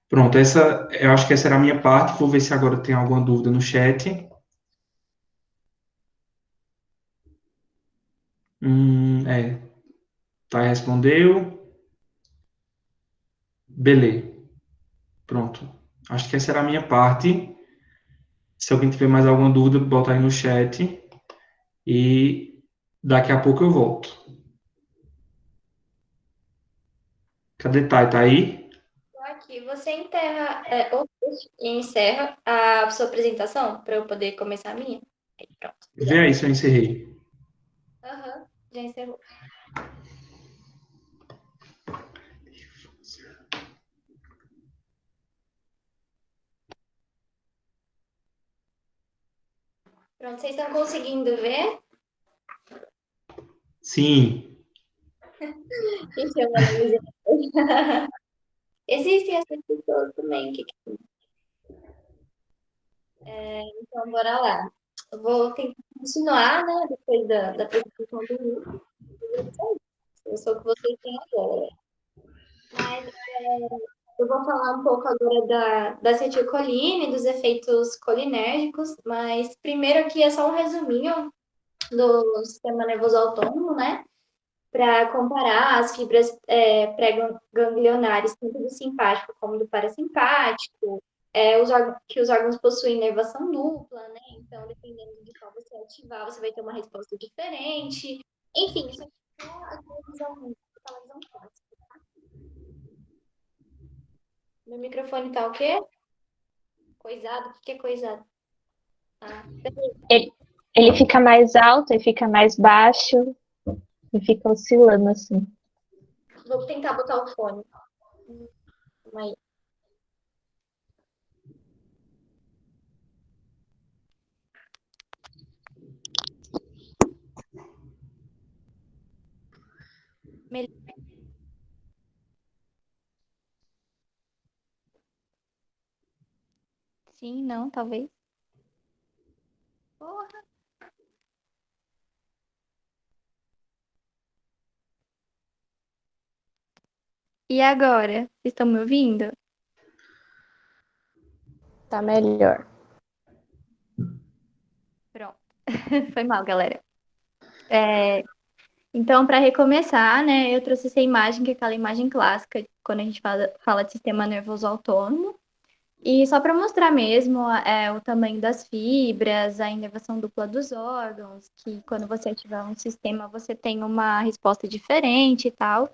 Pronto, eu acho que essa era a minha parte. Vou ver se agora tem alguma dúvida no chat. É, tá, respondeu. Beleza, pronto. Acho que essa era a minha parte. Se alguém tiver mais alguma dúvida, bota aí no chat. E daqui a pouco eu volto. Cadê Thay? Tá aí? Aqui, você encerra a sua apresentação para eu poder começar a minha? Aí, pronto, Vê obrigada. aí se eu encerrei. Aham, já encerrou. Pronto, vocês estão conseguindo ver? Sim. Gente, eu vou analisar. Existem essas pessoas também. Então, bora lá. Eu vou tentar continuar, né? Depois da apresentação do grupo. Eu sou o que vocês têm agora. Mas eu vou falar um pouco agora da acetilcolina e dos efeitos colinérgicos. Mas primeiro aqui é só um resuminho do sistema nervoso autônomo, né? Para comparar as fibras pré-ganglionares, tanto do simpático como do parasimpático, que os órgãos possuem inervação dupla, né? Então, dependendo de qual você ativar, você vai ter uma resposta diferente. Enfim, isso aqui é só aquela visão clássica. Meu microfone tá o quê? Coisado? O que é coisado? Ah, Ele, ele fica mais alto, ele fica mais baixo e fica oscilando assim. vou tentar botar o fone. Calma aí. Melhor. Sim, não, talvez. Porra. E agora? Vocês estão me ouvindo? Tá melhor. Pronto. Foi mal, galera. Então, para recomeçar, né, eu trouxe essa imagem, que é aquela imagem clássica, quando a gente fala de sistema nervoso autônomo. E só para mostrar mesmo o tamanho das fibras, a inervação dupla dos órgãos, que quando você ativar um sistema, você tem uma resposta diferente e tal.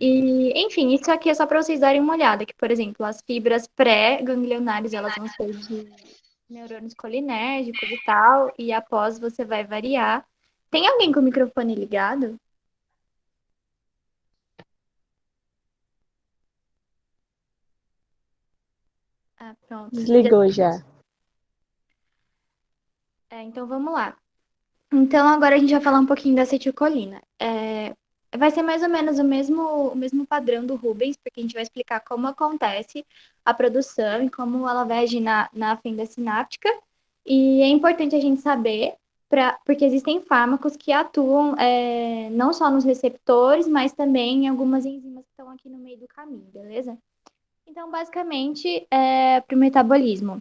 E, enfim, isso aqui é só para vocês darem uma olhada, que, por exemplo, as fibras pré-ganglionares, elas vão ser de neurônios colinérgicos e tal, e após você vai variar. Tem alguém com o microfone ligado? Ah, pronto. Desligou já. Então vamos lá. Então agora a gente vai falar um pouquinho da acetilcolina. Vai ser mais ou menos o mesmo padrão do Rubens, porque a gente vai explicar como acontece a produção e como ela vai agir na fenda sináptica. E é importante a gente saber, porque existem fármacos que atuam não só nos receptores, mas também em algumas enzimas que estão aqui no meio do caminho, beleza? Então, basicamente, para o metabolismo.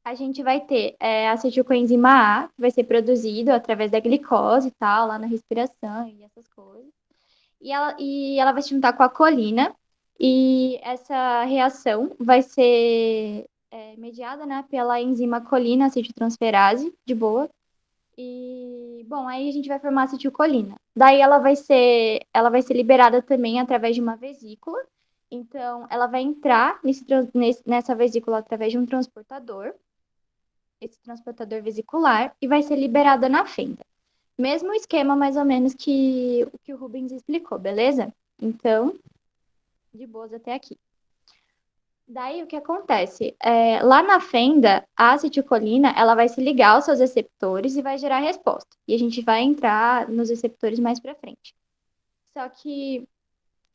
A gente vai ter acetilcoenzima A, que vai ser produzido através da glicose e tal, lá na respiração e essas coisas. E ela vai se juntar com a colina, e essa reação vai ser mediada, né, pela enzima colina acetiltransferase, de boa. E, bom, aí a gente vai formar acetilcolina. Daí ela vai ser liberada também através de uma vesícula. Então, ela vai entrar nessa vesícula através de um transportador, esse transportador vesicular, e vai ser liberada na fenda. Mesmo esquema, mais ou menos, que o que o Rubens explicou, beleza? Então, de boas até aqui. Daí, o que acontece? Lá na fenda, a acetilcolina, ela vai se ligar aos seus receptores e vai gerar resposta. E a gente vai entrar nos receptores mais para frente. Só que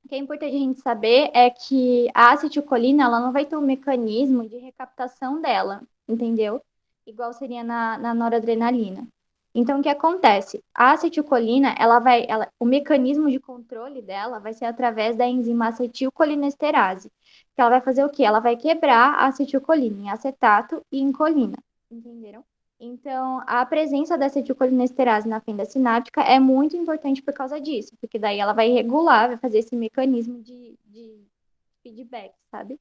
o que é importante a gente saber é que a acetilcolina, ela não vai ter um mecanismo de recaptação dela, entendeu? Igual seria na noradrenalina. Então, o que acontece? A acetilcolina, o mecanismo de controle dela vai ser através da enzima acetilcolinesterase, que ela vai fazer o quê? Ela vai quebrar a acetilcolina em acetato e em colina, entenderam? Então, a presença da acetilcolinesterase na fenda sináptica é muito importante por causa disso, porque daí ela vai regular, vai fazer esse mecanismo de feedback, sabe?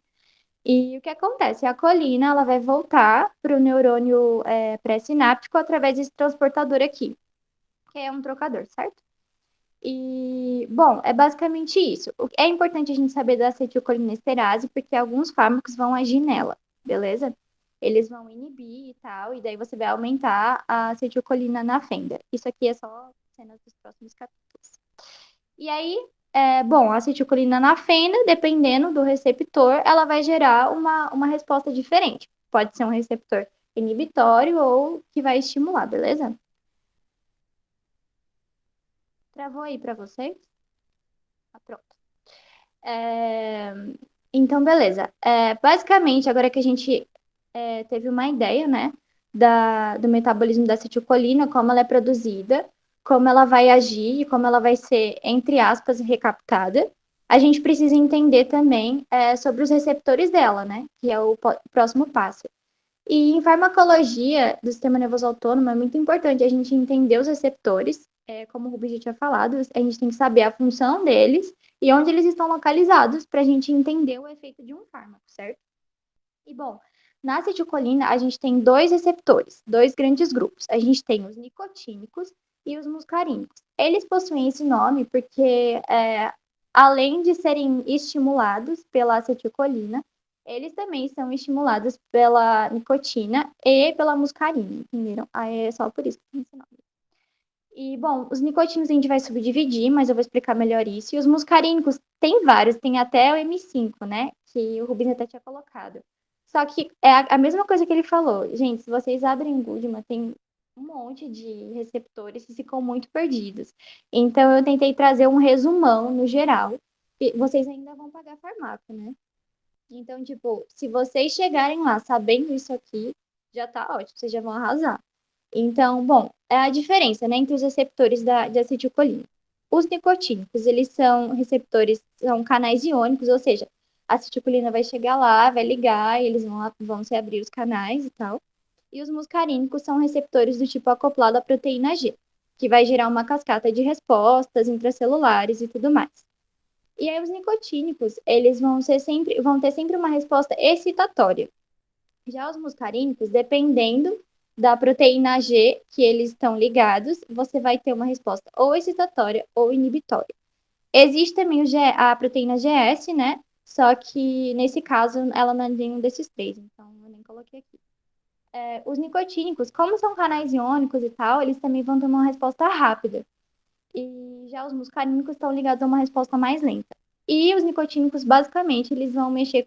E o que acontece? A colina, ela vai voltar para o neurônio pré-sináptico através desse transportador aqui, que é um trocador, certo? E, bom, é basicamente isso. É importante a gente saber da acetilcolinesterase, porque alguns fármacos vão agir nela, beleza? Eles vão inibir e tal, e daí você vai aumentar a acetilcolina na fenda. Isso aqui é só cenas dos próximos capítulos. E aí, bom, a acetilcolina na fenda, dependendo do receptor, ela vai gerar uma resposta diferente. Pode ser um receptor inibitório ou que vai estimular, beleza? Travou aí para vocês? Ah, pronto. É, Então, beleza. Basicamente, agora que a gente teve uma ideia, né, do metabolismo da acetilcolina, como ela é produzida, como ela vai agir e como ela vai ser, entre aspas, recaptada, a gente precisa entender também sobre os receptores dela, né, que é o próximo passo. E em farmacologia do sistema nervoso autônomo é muito importante a gente entender os receptores, como o Rubens já tinha falado, a gente tem que saber a função deles e onde eles estão localizados para a gente entender o efeito de um fármaco, certo? E bom, na acetilcolina a gente tem dois receptores, dois grandes grupos. A gente tem os nicotínicos e os muscarínicos. Eles possuem esse nome porque, além de serem estimulados pela acetilcolina, eles também são estimulados pela nicotina e pela muscarina, entenderam? Aí é só por isso que tem esse nome. E, bom, os nicotínicos a gente vai subdividir, mas eu vou explicar melhor isso. E os muscarínicos, tem vários, tem até o M5, né? Que o Rubens até tinha colocado. Só que é a mesma coisa que ele falou. Gente, se vocês abrem o Goodman, tem um monte de receptores que ficam muito perdidos. Então, eu tentei trazer um resumão no geral. E vocês ainda vão pagar farmácia, né? Então, tipo, se vocês chegarem lá sabendo isso aqui, já tá ótimo, vocês já vão arrasar. Então, bom, é a diferença, né, entre os receptores de acetilcolina. Os nicotínicos, eles são receptores, são canais iônicos, ou seja, a acetilcolina vai chegar lá, vai ligar, e eles vão se abrir os canais e tal. E os muscarínicos são receptores do tipo acoplado à proteína G, que vai gerar uma cascata de respostas intracelulares e tudo mais. E aí os nicotínicos, eles vão ter sempre uma resposta excitatória. Já os muscarínicos, dependendo da proteína G que eles estão ligados, você vai ter uma resposta ou excitatória ou inibitória. Existe também a proteína GS, né? Só que nesse caso ela não é nenhum desses três, então eu nem coloquei aqui. Os nicotínicos, como são canais iônicos e tal, eles também vão ter uma resposta rápida. E já os muscarínicos estão ligados a uma resposta mais lenta. E os nicotínicos, basicamente, eles vão mexer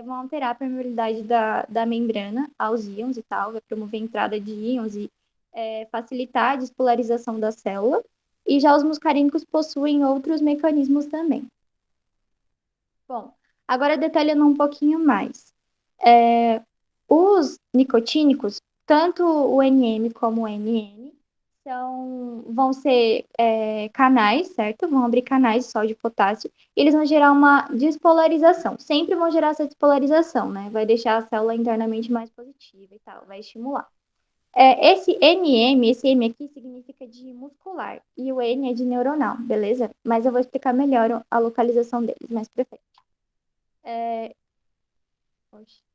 vão alterar a permeabilidade da membrana aos íons e tal, vai promover a entrada de íons e facilitar a despolarização da célula. E já os muscarínicos possuem outros mecanismos também. Bom, agora detalhando um pouquinho mais. Os nicotínicos, tanto o NM como o NN, vão ser canais, certo? Vão abrir canais de sódio e potássio, e eles vão gerar uma despolarização. Sempre vão gerar essa despolarização, né? Vai deixar a célula internamente mais positiva e tal, vai estimular. Esse NM, esse M aqui significa de muscular, e o N é de neuronal, beleza? Mas eu vou explicar melhor a localização deles mais pra frente.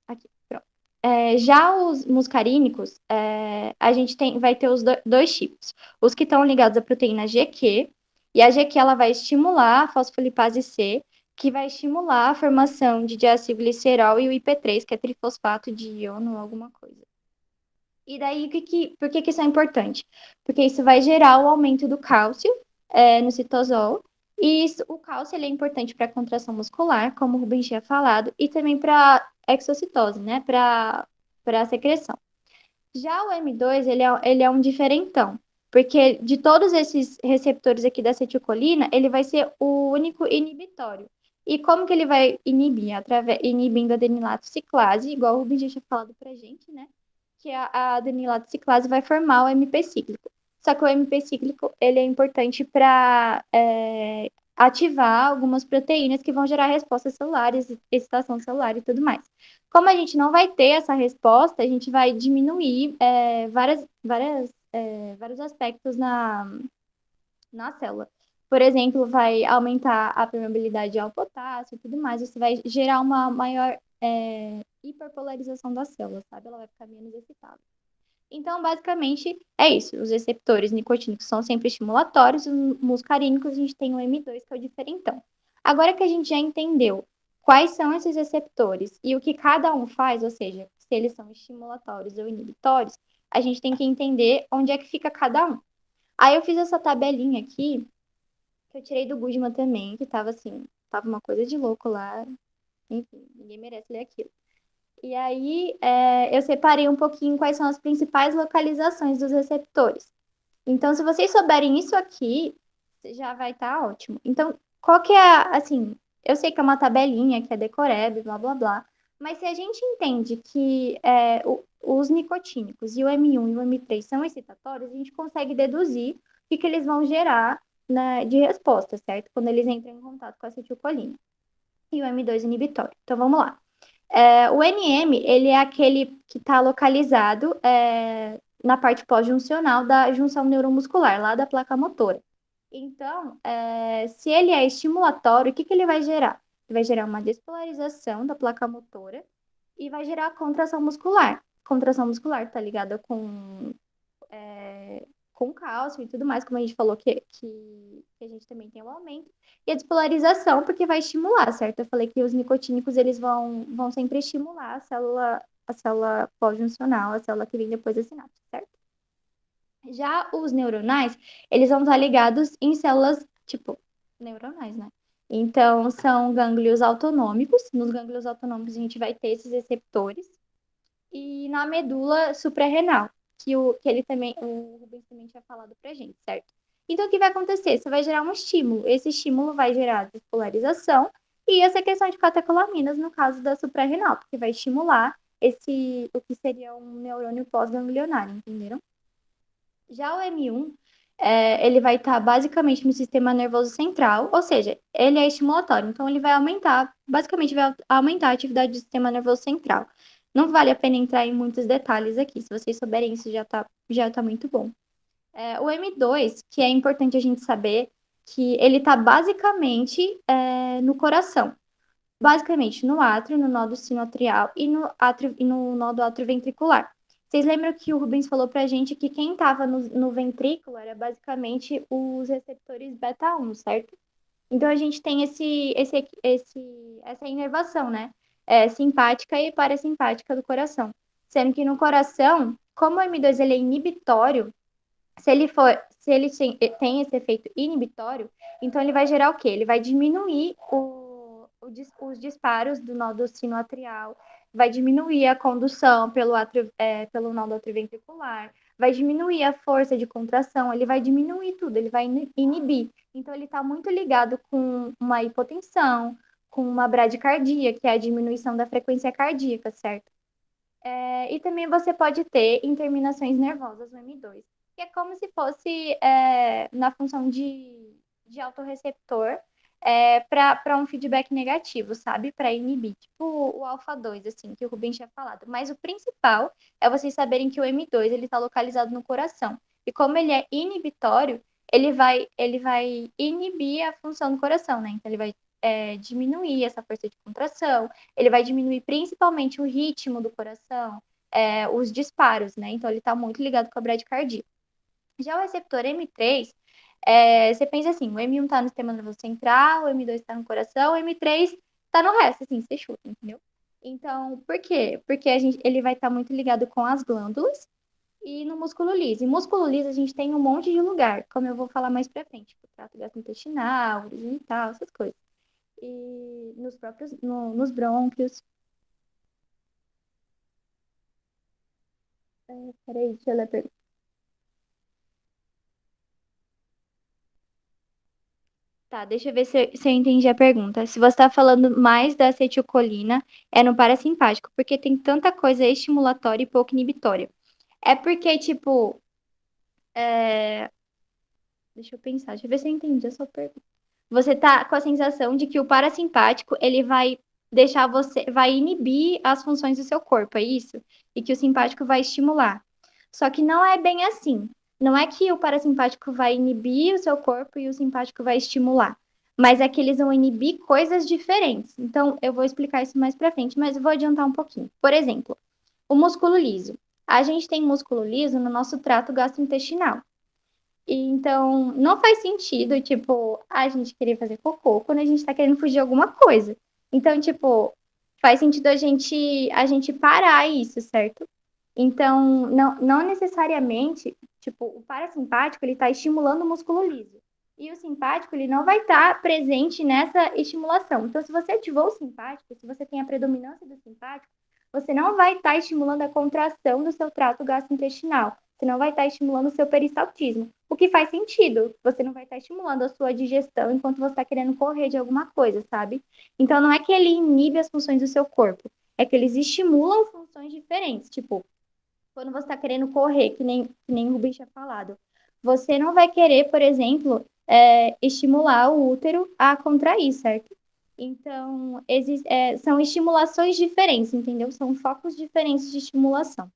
Aqui, pronto. Já os muscarínicos, a gente vai ter os dois tipos. Os que estão ligados à proteína GQ, e a GQ ela vai estimular a fosfolipase C, que vai estimular a formação de diacilglicerol e o IP3, que é trifosfato de iono ou alguma coisa. E daí, por que isso é importante? Porque isso vai gerar o aumento do cálcio no citosol. E o cálcio ele é importante para a contração muscular, como o Rubens tinha falado, e também para exocitose, né? Para a secreção. Já o M2, ele é um diferentão, porque de todos esses receptores aqui da acetilcolina, ele vai ser o único inibitório. E como que ele vai inibir? Inibindo a adenilato ciclase, igual o Rubens já tinha falado pra gente, né? Que a adenilato ciclase vai formar o MP cíclico. Só que o MP cíclico, ele é importante para ativar algumas proteínas que vão gerar respostas celulares, excitação celular e tudo mais. Como a gente não vai ter essa resposta, a gente vai diminuir vários aspectos na célula. Por exemplo, vai aumentar a permeabilidade ao potássio e tudo mais. Isso vai gerar uma maior hiperpolarização da célula, sabe? Ela vai ficar menos excitada. Então, basicamente, é isso. Os receptores nicotínicos são sempre estimulatórios, os muscarínicos a gente tem o M2, que é o diferentão. Agora que a gente já entendeu quais são esses receptores e o que cada um faz, ou seja, se eles são estimulatórios ou inibitórios, a gente tem que entender onde é que fica cada um. Aí eu fiz essa tabelinha aqui, que eu tirei do Goodman também, que tava assim, tava uma coisa de louco lá. Enfim, ninguém merece ler aquilo. E aí, eu separei um pouquinho quais são as principais localizações dos receptores. Então, se vocês souberem isso aqui, já vai estar ótimo. Então, qual que é assim, eu sei que é uma tabelinha, que é decoreba, blá, blá, blá, mas se a gente entende que os nicotínicos e o M1 e o M3 são excitatórios, a gente consegue deduzir o que eles vão gerar, né, de resposta, certo? Quando eles entram em contato com a acetilcolina. E o M2 inibitório. Então, vamos lá. O NM, ele é aquele que está localizado na parte pós-juncional da junção neuromuscular, lá da placa motora. Então, se ele é estimulatório, o que ele vai gerar? Ele vai gerar uma despolarização da placa motora e vai gerar contração muscular. Contração muscular tá ligada com cálcio e tudo mais, como a gente falou que a gente também tem o aumento. E a despolarização, porque vai estimular, certo? Eu falei que os nicotínicos, eles vão sempre estimular a célula pós-juncional, a célula que vem depois da sinapse, certo? Já os neuronais, eles vão estar ligados em células, tipo, neuronais, né? Então, são gânglios autonômicos. Nos gânglios autonômicos, a gente vai ter esses receptores. E na medula suprarrenal, que ele também, o Rubens também tinha falado pra gente, certo? Então, o que vai acontecer? Você vai gerar um estímulo. Esse estímulo vai gerar despolarização e a secreção de catecolaminas, no caso da suprarrenal, porque vai estimular o que seria um neurônio pós-ganglionário, entenderam? Já o M1, ele vai estar basicamente no sistema nervoso central, ou seja, ele é estimulatório, então ele vai aumentar, basicamente vai aumentar a atividade do sistema nervoso central. Não vale a pena entrar em muitos detalhes aqui, se vocês souberem isso já tá muito bom. O M2, que é importante a gente saber, que ele está basicamente no coração, basicamente no átrio, no nódo sinoatrial e no nódo atrioventricular. Vocês lembram que o Rubens falou pra gente que quem estava no ventrículo era basicamente os receptores beta 1, certo? Então a gente tem essa inervação, né? Simpática e parasimpática do coração. Sendo que no coração, como o M2 ele é inibitório, se ele tem esse efeito inibitório, então ele vai gerar o quê? Ele vai diminuir os disparos do nódo sinoatrial, vai diminuir a condução pelo nódo atrioventricular, vai diminuir a força de contração, ele vai diminuir tudo, ele vai inibir. Então ele está muito ligado com uma hipotensão, com uma bradicardia, que é a diminuição da frequência cardíaca, certo? E também você pode ter interminações nervosas no M2, que é como se fosse na função de autorreceptor para um feedback negativo, sabe? Para inibir, tipo o alfa 2, assim, que o Rubens tinha falado. Mas o principal é vocês saberem que o M2 ele está localizado no coração. E como ele é inibitório, ele vai inibir a função do coração, né? Então ele vai diminuir essa força de contração, ele vai diminuir principalmente o ritmo do coração, os disparos, né? Então ele está muito ligado com a bradicardia. Já o receptor M3, você pensa assim, o M1 está no sistema nervoso central, o M2 está no coração, o M3 está no resto, assim, você chuta, entendeu? Então, por quê? Porque ele vai estar muito ligado com as glândulas e no músculo liso. E músculo liso a gente tem um monte de lugar, como eu vou falar mais pra frente, tipo, trato gastrointestinal, urogenital, essas coisas. E nos brônquios. Peraí, deixa eu ler a pergunta. Tá, deixa eu ver se eu entendi a pergunta. Se você está falando mais da acetilcolina, é no parasimpático, porque tem tanta coisa estimulatória e pouco inibitória. É porque, tipo, deixa eu pensar, deixa eu ver se eu entendi a sua pergunta. Você tá com a sensação de que o parasimpático, ele vai inibir as funções do seu corpo, é isso? E que o simpático vai estimular. Só que não é bem assim. Não é que o parasimpático vai inibir o seu corpo e o simpático vai estimular. Mas é que eles vão inibir coisas diferentes. Então, eu vou explicar isso mais pra frente, mas eu vou adiantar um pouquinho. Por exemplo, o músculo liso. A gente tem músculo liso no nosso trato gastrointestinal. E então, não faz sentido, tipo, a gente querer fazer cocô quando a gente tá querendo fugir de alguma coisa. Então, tipo, faz sentido a gente parar isso, certo? Então, não necessariamente, tipo, o parasimpático, ele tá estimulando o músculo liso. E o simpático, ele não vai estar presente nessa estimulação. Então, se você ativou o simpático, se você tem a predominância do simpático, você não vai estar estimulando a contração do seu trato gastrointestinal. Você não vai estar estimulando o seu peristaltismo. O que faz sentido. Você não vai estar estimulando a sua digestão enquanto você está querendo correr de alguma coisa, sabe? Então, não é que ele inibe as funções do seu corpo. É que eles estimulam funções diferentes. Tipo, quando você está querendo correr, que nem o Rubens tinha falado, você não vai querer, por exemplo, estimular o útero a contrair, certo? Então, são estimulações diferentes, entendeu? São focos diferentes de estimulação.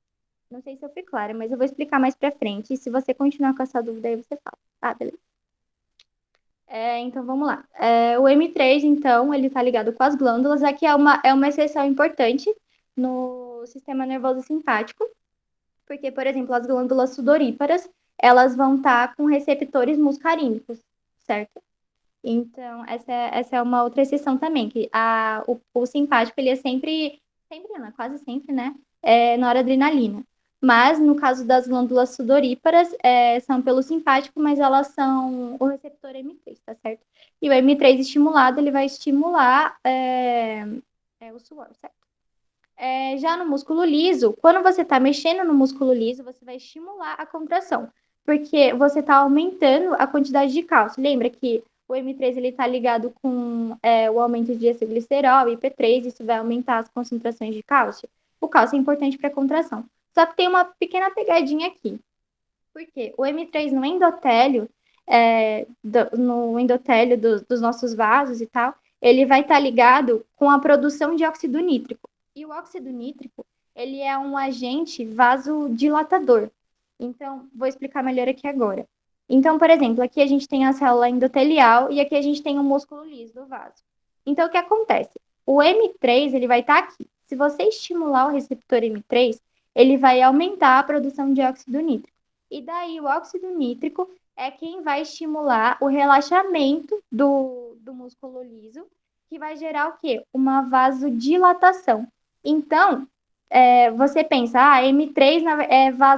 Não sei se eu fui clara, mas eu vou explicar mais pra frente. E se você continuar com essa dúvida, aí você fala. Tá, beleza? Então, vamos lá. O M3, então, ele tá ligado com as glândulas. Aqui é uma exceção importante no sistema nervoso simpático. Porque, por exemplo, as glândulas sudoríparas, elas vão estar com receptores muscarínicos, certo? Então, essa é uma outra exceção também, que o simpático, ele é sempre não, quase sempre, né? Noradrenalina. Mas, no caso das glândulas sudoríparas, são pelo simpático, mas elas são o receptor M3, tá certo? E o M3 estimulado, ele vai estimular o suor, certo? Já no músculo liso, quando você está mexendo no músculo liso, você vai estimular a contração, porque você está aumentando a quantidade de cálcio. Lembra que o M3 ele está ligado com o aumento de glicerol e P3, isso vai aumentar as concentrações de cálcio. O cálcio é importante para a contração. Só que tem uma pequena pegadinha aqui. Porque o M3 no endotélio, no endotélio dos nossos vasos e tal, ele vai estar ligado com a produção de óxido nítrico. E o óxido nítrico, ele é um agente vasodilatador. Então, vou explicar melhor aqui agora. Então, por exemplo, aqui a gente tem a célula endotelial e aqui a gente tem o músculo liso do vaso. Então, o que acontece? O M3, ele vai estar aqui. Se você estimular o receptor M3, ele vai aumentar a produção de óxido nítrico. E daí, o óxido nítrico é quem vai estimular o relaxamento do músculo liso, que vai gerar o quê? Uma vasodilatação. Então, você pensa, M3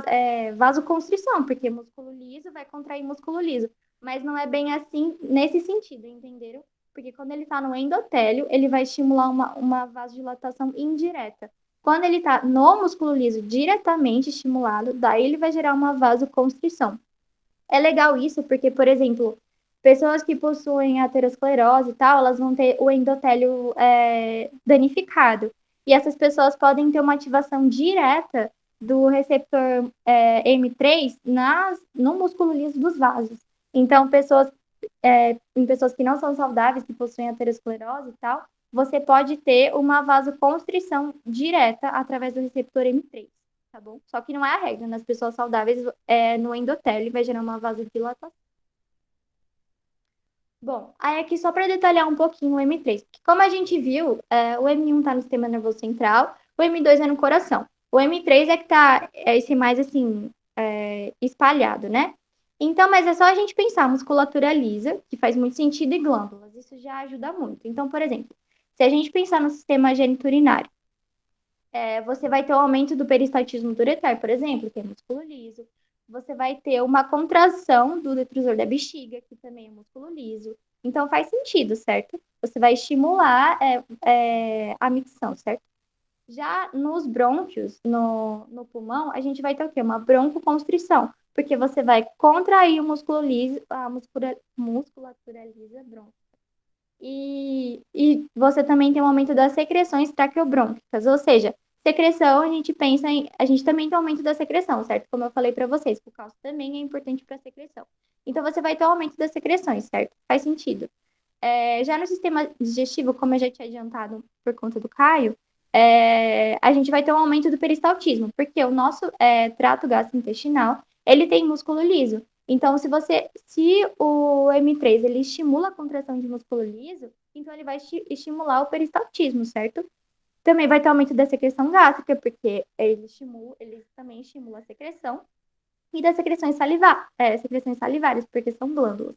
é vasoconstrição, porque músculo liso vai contrair músculo liso. Mas não é bem assim nesse sentido, entenderam? Porque quando ele está no endotélio, ele vai estimular uma vasodilatação indireta. Quando ele está no músculo liso diretamente estimulado, daí ele vai gerar uma vasoconstrição. É legal isso porque, por exemplo, pessoas que possuem aterosclerose e tal, elas vão ter o endotélio danificado. E essas pessoas podem ter uma ativação direta do receptor M3 no músculo liso dos vasos. Então, em pessoas que não são saudáveis, que possuem aterosclerose e tal, você pode ter uma vasoconstrição direta através do receptor M3, tá bom? Só que não é a regra, nas pessoas saudáveis, no endotélio vai gerar uma vasodilatação. Bom, aí aqui só para detalhar um pouquinho o M3, porque como a gente viu, o M1 está no sistema nervoso central, o M2 é no coração. O M3 é que tá esse mais assim, espalhado, né? Então, mas é só a gente pensar musculatura lisa, que faz muito sentido, e glândulas, isso já ajuda muito. Então, por exemplo, se a gente pensar no sistema geniturinário, você vai ter o aumento do peristaltismo do ureter, por exemplo, que é músculo liso. Você vai ter uma contração do detrusor da bexiga, que também é músculo liso. Então, faz sentido, certo? Você vai estimular a micção, certo? Já nos brônquios, no pulmão, a gente vai ter o quê? Uma broncoconstrição, porque você vai contrair o músculo liso, a musculatura lisa brônquica. E você também tem um aumento das secreções traqueobrônquicas, ou seja, secreção, a gente também tem um aumento da secreção, certo? Como eu falei para vocês, o cálcio também é importante para a secreção. Então, você vai ter um aumento das secreções, certo? Faz sentido. Já no sistema digestivo, como eu já tinha adiantado por conta do Caio, a gente vai ter um aumento do peristaltismo, porque o nosso trato gastrointestinal, ele tem músculo liso. Então, se o M3 ele estimula a contração de músculo liso, então ele vai estimular o peristaltismo, certo? Também vai ter aumento da secreção gástrica, porque ele também estimula a secreção, e das secreções salivares, porque são glândulas.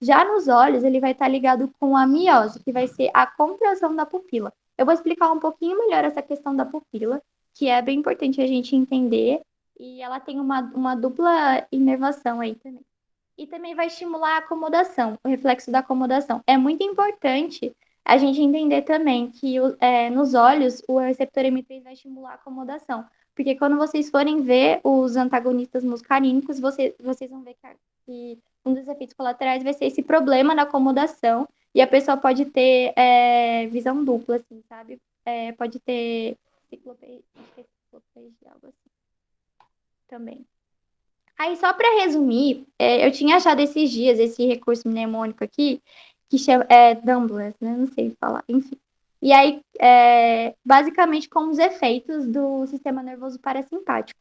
Já nos olhos, ele vai estar ligado com a miose, que vai ser a contração da pupila. Eu vou explicar um pouquinho melhor essa questão da pupila, que é bem importante a gente entender, e ela tem uma dupla inervação aí também. E também vai estimular a acomodação, o reflexo da acomodação. É muito importante a gente entender também que nos olhos o receptor M3 vai estimular a acomodação. Porque quando vocês forem ver os antagonistas muscarínicos, vocês vão ver que um dos efeitos colaterais vai ser esse problema na acomodação e a pessoa pode ter visão dupla, assim, sabe? Pode ter ciclopegia, algo assim também. Aí, só para resumir, eu tinha achado esses dias esse recurso mnemônico aqui, que chama Dumblers, né? Não sei falar, enfim. E aí, basicamente, com os efeitos do sistema nervoso parasimpático.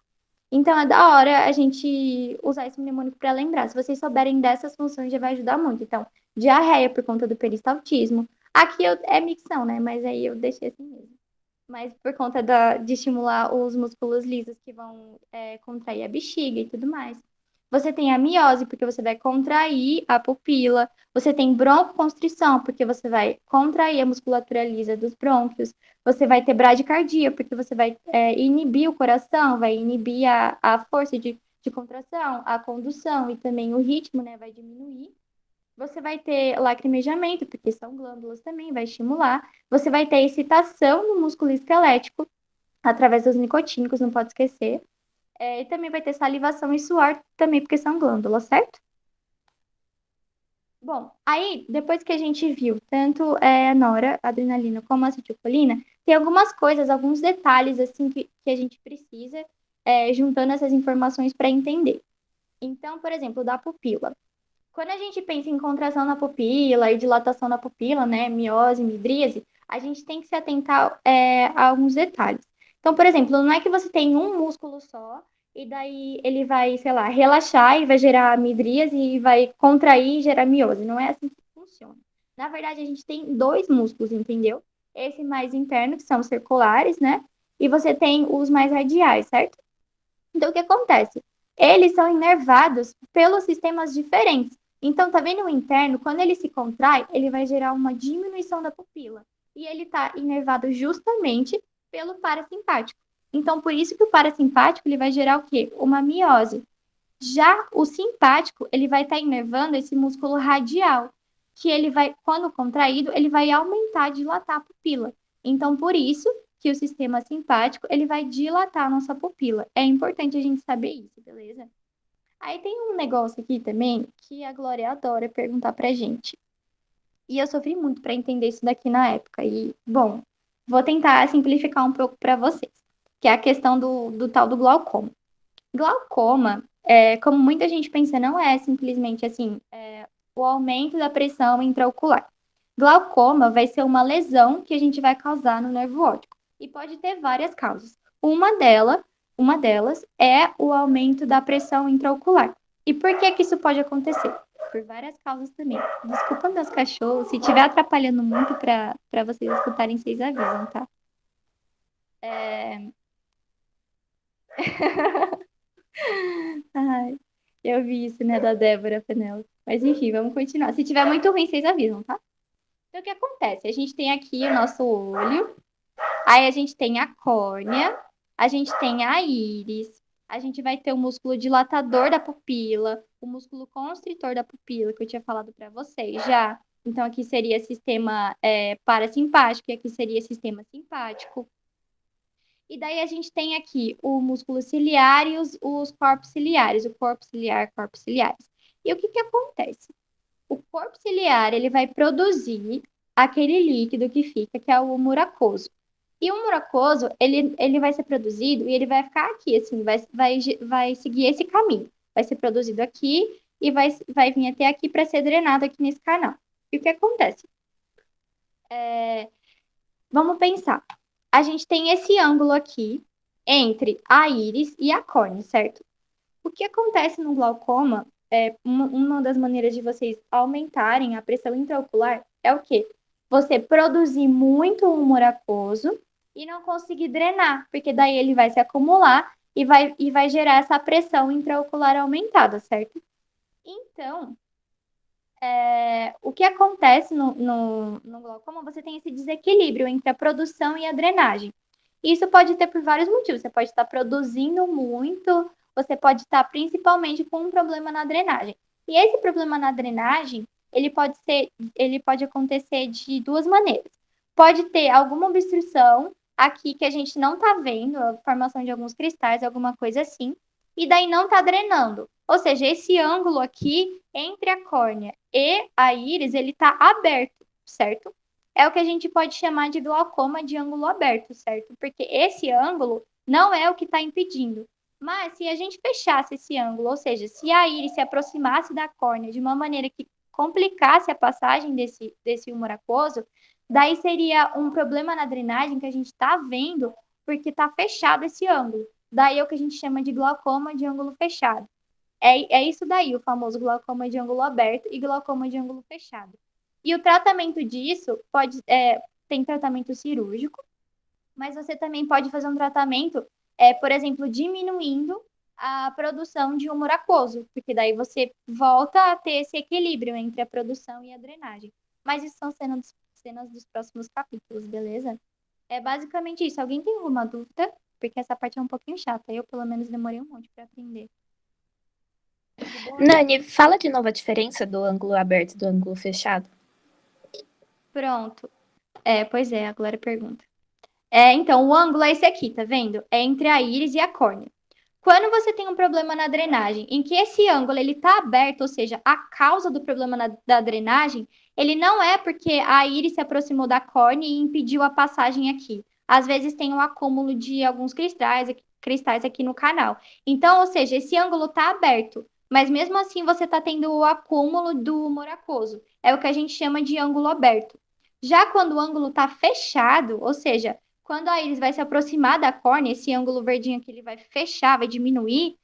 Então, é da hora a gente usar esse mnemônico para lembrar. Se vocês souberem dessas funções, já vai ajudar muito. Então, diarreia por conta do peristaltismo. Aqui é micção, né? Mas aí eu deixei assim mesmo. Mas por conta de estimular os músculos lisos que vão contrair a bexiga e tudo mais. Você tem a miose, porque você vai contrair a pupila. Você tem broncoconstrição, porque você vai contrair a musculatura lisa dos brônquios. Você vai ter bradicardia, porque você vai inibir o coração, vai inibir a força de contração, a condução e também o ritmo, né, vai diminuir. Você vai ter lacrimejamento, porque são glândulas também, vai estimular. Você vai ter excitação no músculo esquelético, através dos nicotínicos, não pode esquecer. E também vai ter salivação e suor, também porque são glândulas, certo? Bom, aí, depois que a gente viu tanto a noradrenalina como a acetilcolina, tem algumas coisas, alguns detalhes, assim, que a gente precisa, juntando essas informações para entender. Então, por exemplo, da pupila. Quando a gente pensa em contração na pupila e dilatação na pupila, né, miose, midríase, a gente tem que se atentar a alguns detalhes. Então, por exemplo, não é que você tem um músculo só e daí ele vai, sei lá, relaxar e vai gerar midríase e vai contrair e gerar miose. Não é assim que funciona. Na verdade, a gente tem dois músculos, entendeu? Esse mais interno, que são circulares, né? E você tem os mais radiais, certo? Então, o que acontece? Eles são inervados pelos sistemas diferentes. Então, tá vendo o interno? Quando ele se contrai, ele vai gerar uma diminuição da pupila. E ele está inervado justamente pelo parasimpático. Então, por isso que o parasimpático ele vai gerar o quê? Uma miose. Já o simpático, ele vai estar inervando esse músculo radial, que ele vai, quando contraído, ele vai aumentar, dilatar a pupila. Então, por isso que o sistema simpático, ele vai dilatar a nossa pupila. É importante a gente saber isso, beleza? Aí tem um negócio aqui também que a Glória adora perguntar pra gente. E eu sofri muito para entender isso daqui na época. E, bom, vou tentar simplificar um pouco para vocês, que é a questão do tal do glaucoma. Glaucoma, como muita gente pensa, não é simplesmente assim, o aumento da pressão intraocular. Glaucoma vai ser uma lesão que a gente vai causar no nervo óptico e pode ter várias causas. Uma delas é o aumento da pressão intraocular. E por que que isso pode acontecer? Por várias causas também. Desculpa meus cachorros, se estiver atrapalhando muito para vocês escutarem, vocês avisam, tá? Ai, eu vi isso, né, da Débora Penel. Mas enfim, vamos continuar. Se tiver muito ruim, vocês avisam, tá? Então, o que acontece? A gente tem aqui o nosso olho, aí a gente tem a córnea, a gente tem a íris, a gente vai ter o músculo dilatador da pupila, o músculo constritor da pupila, que eu tinha falado para vocês já. Então, aqui seria sistema parasimpático e aqui seria sistema simpático. E daí a gente tem aqui o músculo ciliar e os corpos ciliares, o corpo ciliar, corpos ciliares. E o que que acontece? O corpo ciliar, ele vai produzir aquele líquido que fica, que é o muracoso. E o muracoso, ele vai ser produzido e ele vai ficar aqui, assim, vai seguir esse caminho. Vai ser produzido aqui e vai vir até aqui para ser drenado aqui nesse canal. E o que acontece? Vamos pensar. A gente tem esse ângulo aqui entre a íris e a córnea, certo? O que acontece no glaucoma, uma das maneiras de vocês aumentarem a pressão intraocular é o quê? Você produzir muito humor aquoso e não conseguir drenar, porque daí ele vai se acumular e vai gerar essa pressão intraocular aumentada, certo? Então, o que acontece no glaucoma, você tem esse desequilíbrio entre a produção e a drenagem. Isso pode ter por vários motivos. Você pode estar produzindo muito, você pode estar principalmente com um problema na drenagem. E esse problema na drenagem ele pode acontecer de duas maneiras. Pode ter alguma obstrução aqui que a gente não está vendo, a formação de alguns cristais, alguma coisa assim, e daí não está drenando. Ou seja, esse ângulo aqui entre a córnea e a íris, ele está aberto, certo? É o que a gente pode chamar de glaucoma de ângulo aberto, certo? Porque esse ângulo não é o que está impedindo. Mas se a gente fechasse esse ângulo, ou seja, se a íris se aproximasse da córnea de uma maneira que complicasse a passagem desse humor aquoso, daí seria um problema na drenagem que a gente está vendo porque está fechado esse ângulo. Daí é o que a gente chama de glaucoma de ângulo fechado. É isso daí, o famoso glaucoma de ângulo aberto e glaucoma de ângulo fechado. E o tratamento disso tem tratamento cirúrgico, mas você também pode fazer um tratamento, por exemplo, diminuindo a produção de humor aquoso, porque daí você volta a ter esse equilíbrio entre a produção e a drenagem. Mas isso são cenas dos próximos capítulos, beleza? É basicamente isso. Alguém tem alguma dúvida? Porque essa parte é um pouquinho chata. Eu, pelo menos, demorei um monte para aprender. Nani, fala de novo a diferença do ângulo aberto e do ângulo fechado. Pronto. Pois é, a Glória pergunta. Então, o ângulo é esse aqui, tá vendo? É entre a íris e a córnea. Quando você tem um problema na drenagem, em que esse ângulo ele está aberto, ou seja, a causa do problema da drenagem, ele não é porque a íris se aproximou da córnea e impediu a passagem aqui. Às vezes tem um acúmulo de alguns cristais aqui no canal. Então, ou seja, esse ângulo está aberto, mas mesmo assim você está tendo o acúmulo do humor aquoso. É o que a gente chama de ângulo aberto. Já quando o ângulo está fechado, ou seja, quando a íris vai se aproximar da córnea, esse ângulo verdinho aqui ele vai fechar, vai diminuir,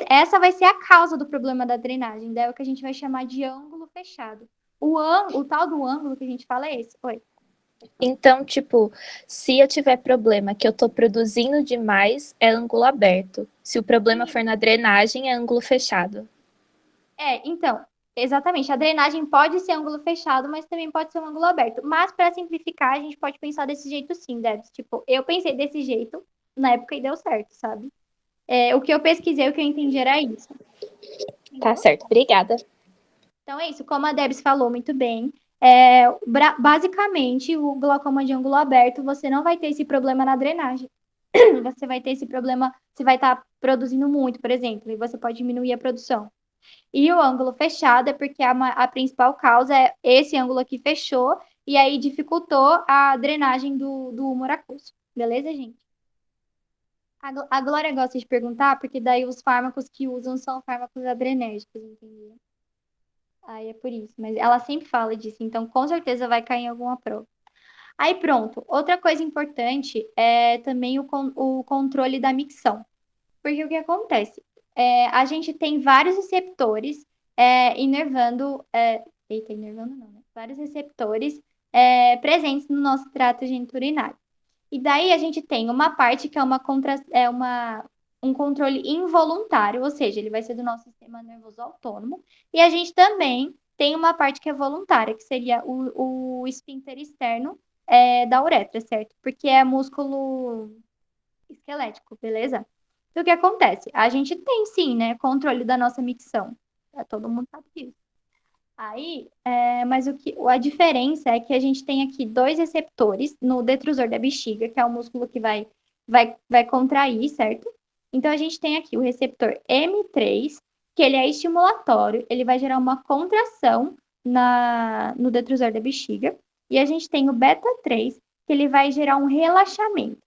essa vai ser a causa do problema da drenagem. Daí é o que a gente vai chamar de ângulo fechado. O tal do ângulo que a gente fala é esse. Oi. Então, tipo, se eu tiver problema que eu tô produzindo demais, é ângulo aberto. Se o problema for na drenagem, é ângulo fechado. Então, exatamente. A drenagem pode ser ângulo fechado, mas também pode ser um ângulo aberto. Mas, para simplificar, a gente pode pensar desse jeito sim, Debs. Tipo, eu pensei desse jeito na época e deu certo, sabe? O que eu pesquisei, o que eu entendi era isso. Tá certo, obrigada. Então é isso, como a Debs falou muito bem, basicamente o glaucoma de ângulo aberto, você não vai ter esse problema na drenagem. Você vai ter esse problema, você vai estar produzindo muito, por exemplo, e você pode diminuir a produção. E o ângulo fechado é porque a principal causa é esse ângulo aqui fechou e aí dificultou a drenagem do humor aquoso. Beleza, gente? A Glória gosta de perguntar porque daí os fármacos que usam são fármacos adrenérgicos, entendeu? Aí é por isso. Mas ela sempre fala disso, então com certeza vai cair em alguma prova. Aí pronto. Outra coisa importante é também o controle da micção. Porque o que acontece? A gente tem vários receptores inervando. Inervando não, né? Vários receptores presentes no nosso trato geniturinário. E daí a gente tem uma parte que é um controle involuntário, ou seja, ele vai ser do nosso sistema nervoso autônomo. E a gente também tem uma parte que é voluntária, que seria o esfíncter externo da uretra, certo? Porque é músculo esquelético, beleza? Então, o que acontece? A gente tem sim, né, controle da nossa micção. Todo mundo sabe disso. Aí, mas a diferença é que a gente tem aqui dois receptores no detrusor da bexiga, que é o músculo que vai contrair, certo? Então, a gente tem aqui o receptor M3, que ele é estimulatório, ele vai gerar uma contração no detrusor da bexiga. E a gente tem o beta 3, que ele vai gerar um relaxamento.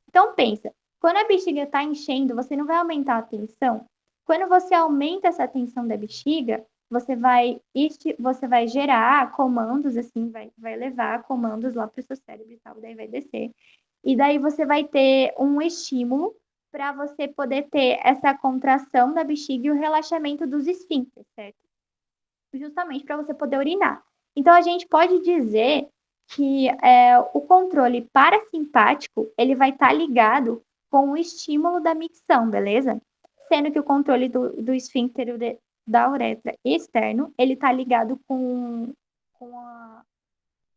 Então, pensa, quando a bexiga está enchendo, você não vai aumentar a tensão. Quando você aumenta essa tensão da bexiga, você vai gerar comandos, assim, vai levar comandos lá para o seu cérebro e tal, daí vai descer. E daí você vai ter um estímulo para você poder ter essa contração da bexiga e o relaxamento dos esfíncteres, certo? Justamente para você poder urinar. Então, a gente pode dizer que o controle parasimpático, ele vai estar ligado com o estímulo da micção, beleza? Sendo que o controle do esfíncter da uretra externo, ele está ligado com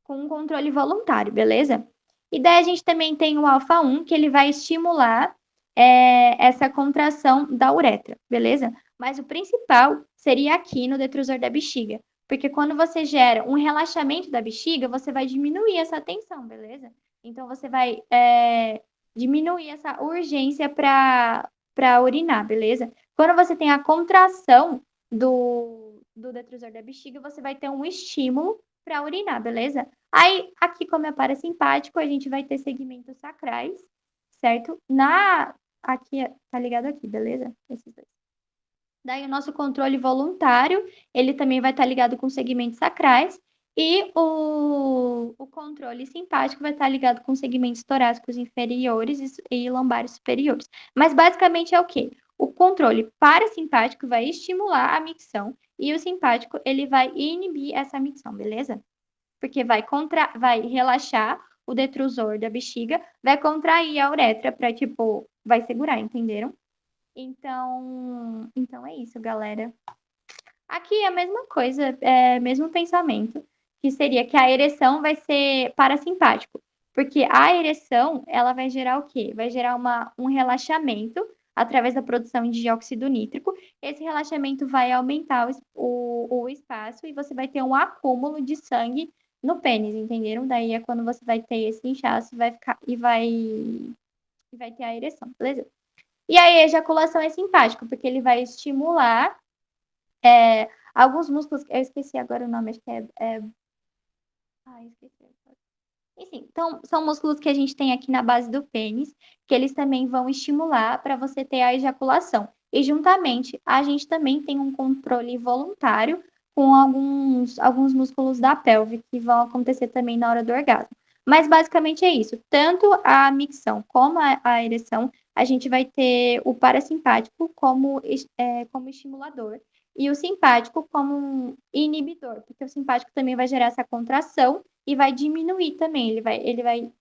um controle voluntário, beleza? E daí a gente também tem o alfa-1, que ele vai estimular essa contração da uretra, beleza? Mas o principal seria aqui no detrusor da bexiga, Porque quando você gera um relaxamento da bexiga, você vai diminuir essa tensão, beleza? Então, você vai diminuir essa urgência para urinar, beleza? Quando você tem a contração do detrusor da bexiga, você vai ter um estímulo para urinar, beleza? Aí, aqui, como é parasimpático, a gente vai ter segmentos sacrais, certo? Aqui, tá ligado aqui, beleza? Esses dois. Daí, o nosso controle voluntário, ele também vai estar ligado com segmentos sacrais. E o controle simpático vai estar ligado com segmentos torácicos inferiores e lombares superiores. Mas, basicamente, é o quê? O controle parasimpático vai estimular a micção e o simpático, ele vai inibir essa micção, beleza? Porque vai relaxar o detrusor da bexiga, vai contrair a uretra para, tipo, vai segurar, entenderam? Então é isso, galera. Aqui é a mesma coisa, mesmo pensamento, que seria que a ereção vai ser parasimpático, porque a ereção, ela vai gerar o quê? Vai gerar um relaxamento através da produção de dióxido nítrico. Esse relaxamento vai aumentar o espaço e você vai ter um acúmulo de sangue no pênis, entenderam? Daí é quando você vai ter esse inchaço e vai ter a ereção, beleza? E aí, a ejaculação é simpática, porque ele vai estimular alguns músculos. Eu esqueci agora o nome, acho que esqueci. Enfim, então, são músculos que a gente tem aqui na base do pênis, que eles também vão estimular para você ter a ejaculação. E, juntamente, a gente também tem um controle voluntário com alguns músculos da pelve, que vão acontecer também na hora do orgasmo. Mas, basicamente, é isso. Tanto a micção como a ereção, a gente vai ter o parasimpático como estimulador e o simpático como um inibidor, porque o simpático também vai gerar essa contração e vai diminuir também, ele vai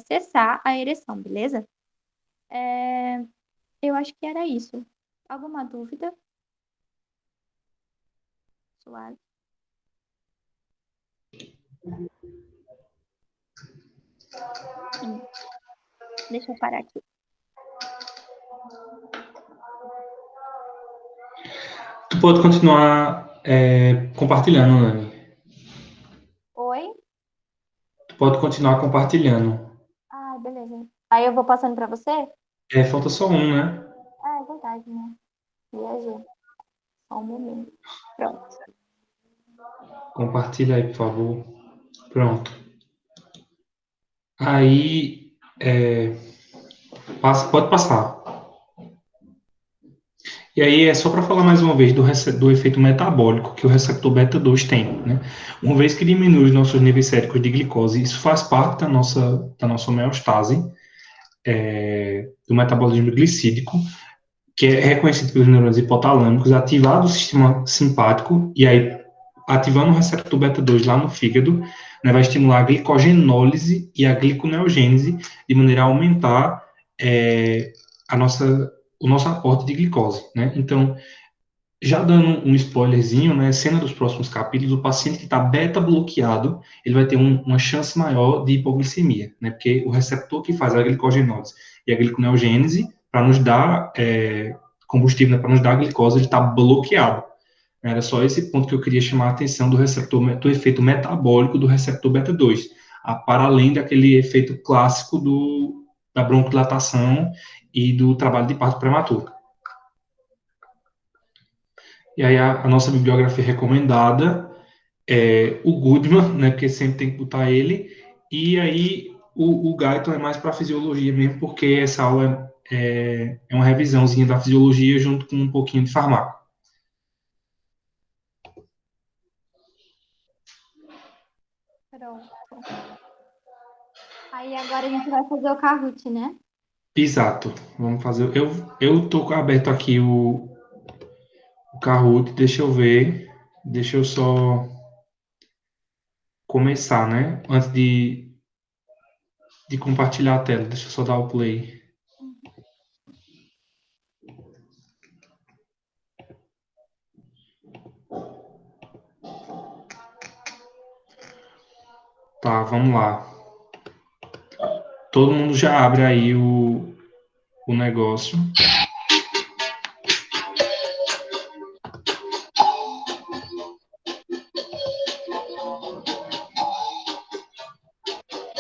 cessar a ereção, beleza? Eu acho que era isso. Alguma dúvida? Suave. Sim. Deixa eu parar aqui. Tu pode continuar compartilhando, Nani. Oi? Tu pode continuar compartilhando. Ah, beleza. Aí eu vou passando para você? Falta só um, né? Ah, é verdade, né? Viajei. Só um momento. Pronto. Compartilha aí, por favor. Pronto. Aí, pode passar. E aí é só para falar mais uma vez do efeito metabólico que o receptor beta-2 tem, né? Uma vez que diminui os nossos níveis séricos de glicose, isso faz parte da nossa homeostase, do metabolismo glicídico, que é reconhecido pelos neurônios hipotalâmicos, ativado o sistema simpático, e aí, ativando o receptor beta-2 lá no fígado, né, vai estimular a glicogenólise e a gliconeogênese, de maneira a aumentar a nossa, o nosso aporte de glicose, né? Então, já dando um spoilerzinho, né, cena dos próximos capítulos, o paciente que está beta bloqueado, ele vai ter uma chance maior de hipoglicemia, né, porque o receptor que faz a glicogenólise e a gliconeogênese, para nos dar combustível, né, para nos dar glicose, ele está bloqueado. Era só esse ponto que eu queria chamar a atenção do efeito metabólico do receptor beta-2, para além daquele efeito clássico da broncodilatação e do trabalho de parto prematuro. E aí a nossa bibliografia recomendada é o Goodman, né, porque sempre tem que botar ele, e aí o Guyton é mais para fisiologia mesmo, porque essa aula é uma revisãozinha da fisiologia junto com um pouquinho de farmácia. Pronto. Aí agora a gente vai fazer o Kahoot, né? Exato. Vamos fazer. Eu tô aberto aqui o Kahoot, deixa eu ver. Deixa eu só começar, né? Antes de compartilhar a tela. Deixa eu só dar o play. Tá, vamos lá. Todo mundo já abre aí o negócio.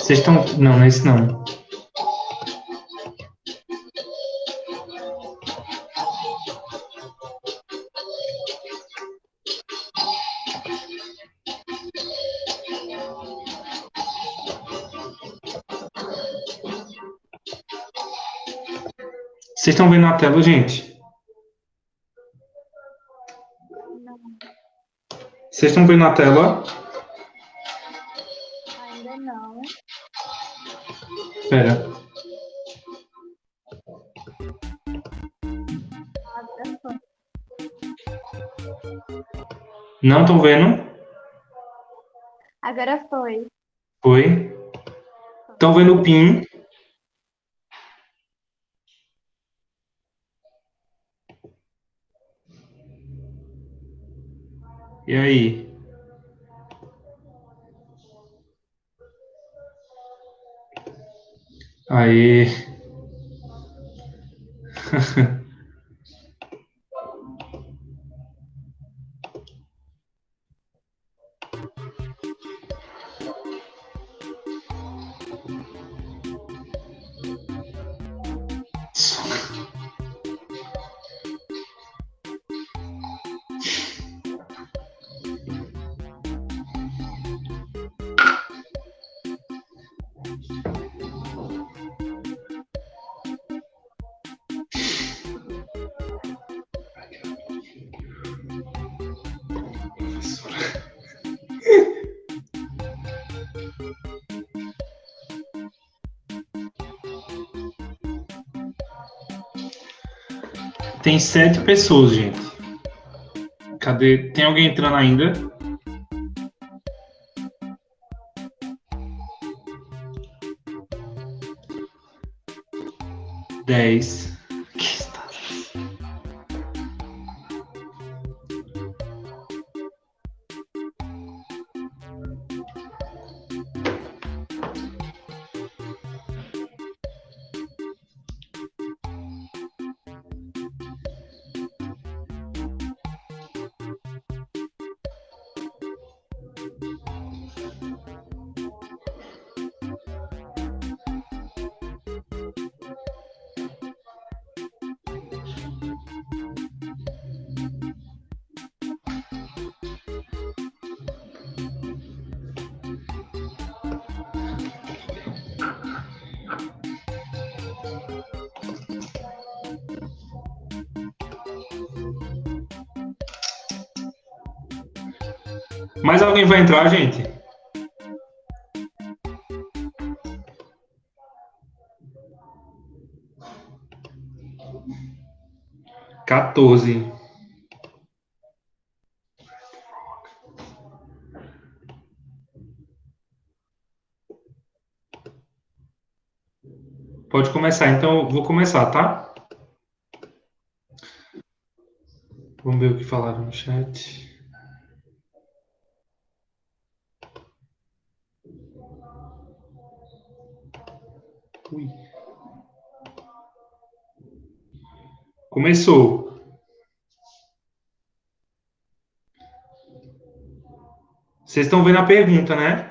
Vocês estão... Não, não é esse não. Vocês estão vendo a tela, gente? Não, Vocês estão vendo a tela? ainda não. Espera. Agora foi. Não estão vendo? Agora foi. Foi. Estão vendo o PIN? E aí? Aí. Tem 7 pessoas, gente. Cadê? Tem alguém entrando ainda? Dez. Mais alguém vai entrar, gente? Quatorze. Pode começar, então eu vou começar, tá? Vamos ver o que falaram no chat. Ui. Começou. Vocês estão vendo a pergunta, né?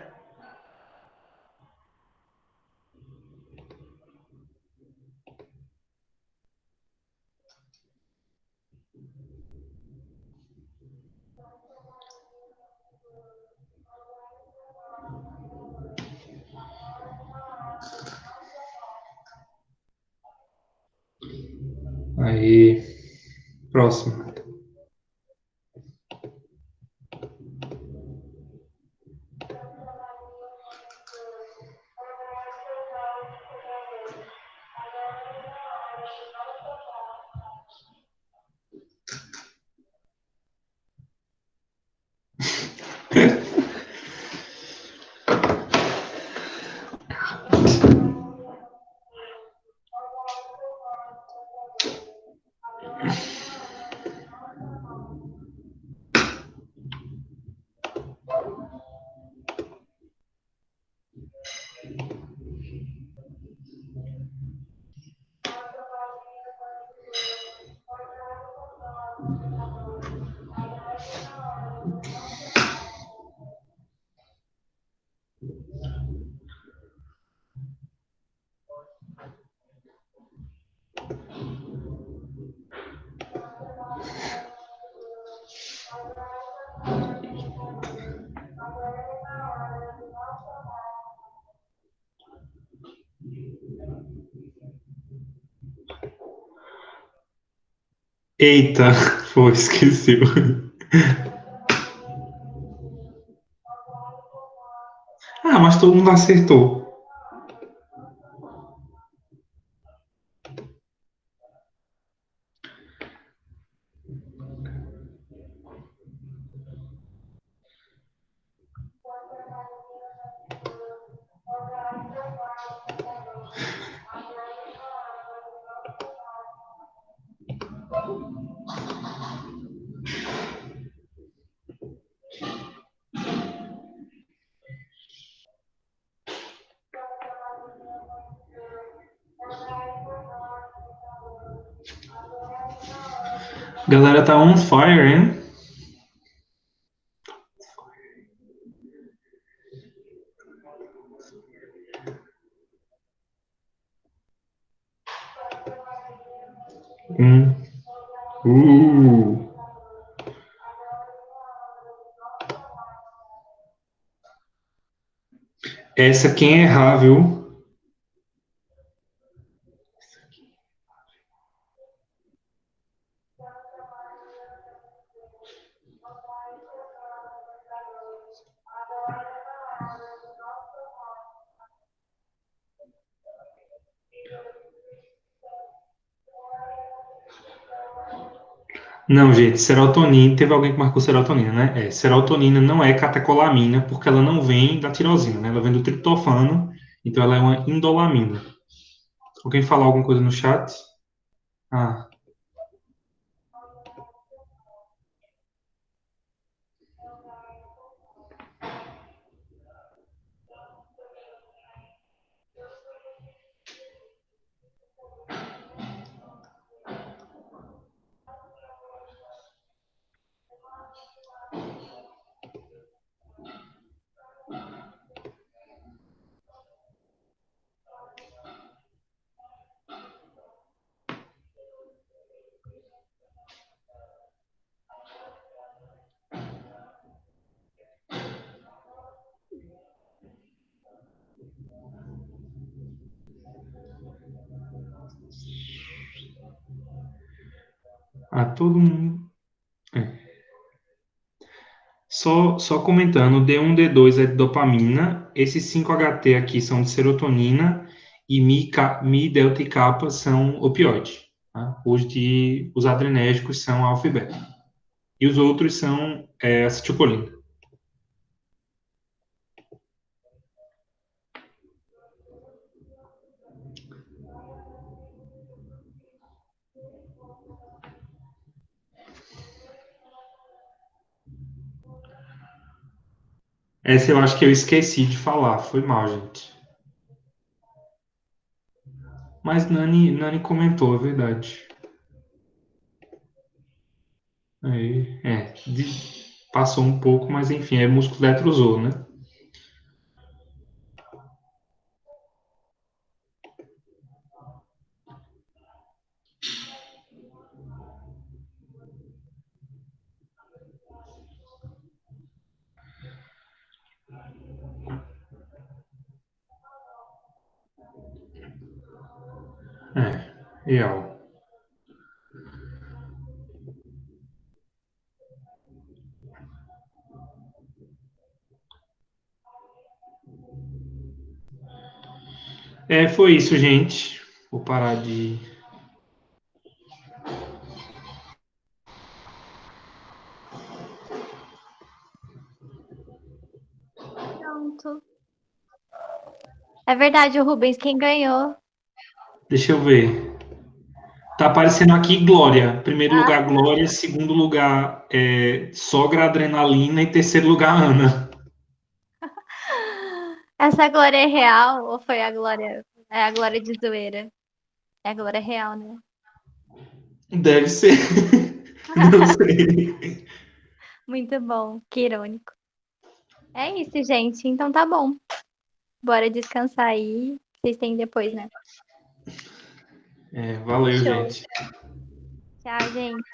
Aí. Próximo. Eita, foi, esqueceu. Ah, mas todo mundo acertou. Galera tá on fire, hein? Hum. Uh. Essa quem errar, viu? Não, gente, serotonina, teve alguém que marcou serotonina, né? Serotonina não é catecolamina, porque ela não vem da tirosina, né? Ela vem do triptofano, então ela é uma indolamina. Alguém falar alguma coisa no chat? Ah, todo mundo. É. Só comentando, D1, D2 é de dopamina, esses 5-HT aqui são de serotonina e Mi, delta e kappa são opioides. Tá? Os adrenérgicos são alfa e beta. E os outros são acetilcolina. Essa eu acho que eu esqueci de falar, foi mal, gente. Mas Nani comentou, é verdade. Aí, passou um pouco, mas enfim, é músculo letrozol, né? Real. Foi isso, gente. Vou parar de. Pronto. É verdade, o Rubens, quem ganhou? Deixa eu ver. Tá aparecendo aqui Glória. Primeiro Ah, lugar, Glória. Segundo lugar, Sogra Adrenalina. E terceiro lugar, Ana. essa glória é real ou foi a glória? É a glória de zoeira. É a glória real, né? Deve ser. Não sei. Muito bom, que irônico. É isso, gente. Então tá bom. Bora descansar aí. Vocês têm depois, né? Valeu, Show. gente. Tchau, gente.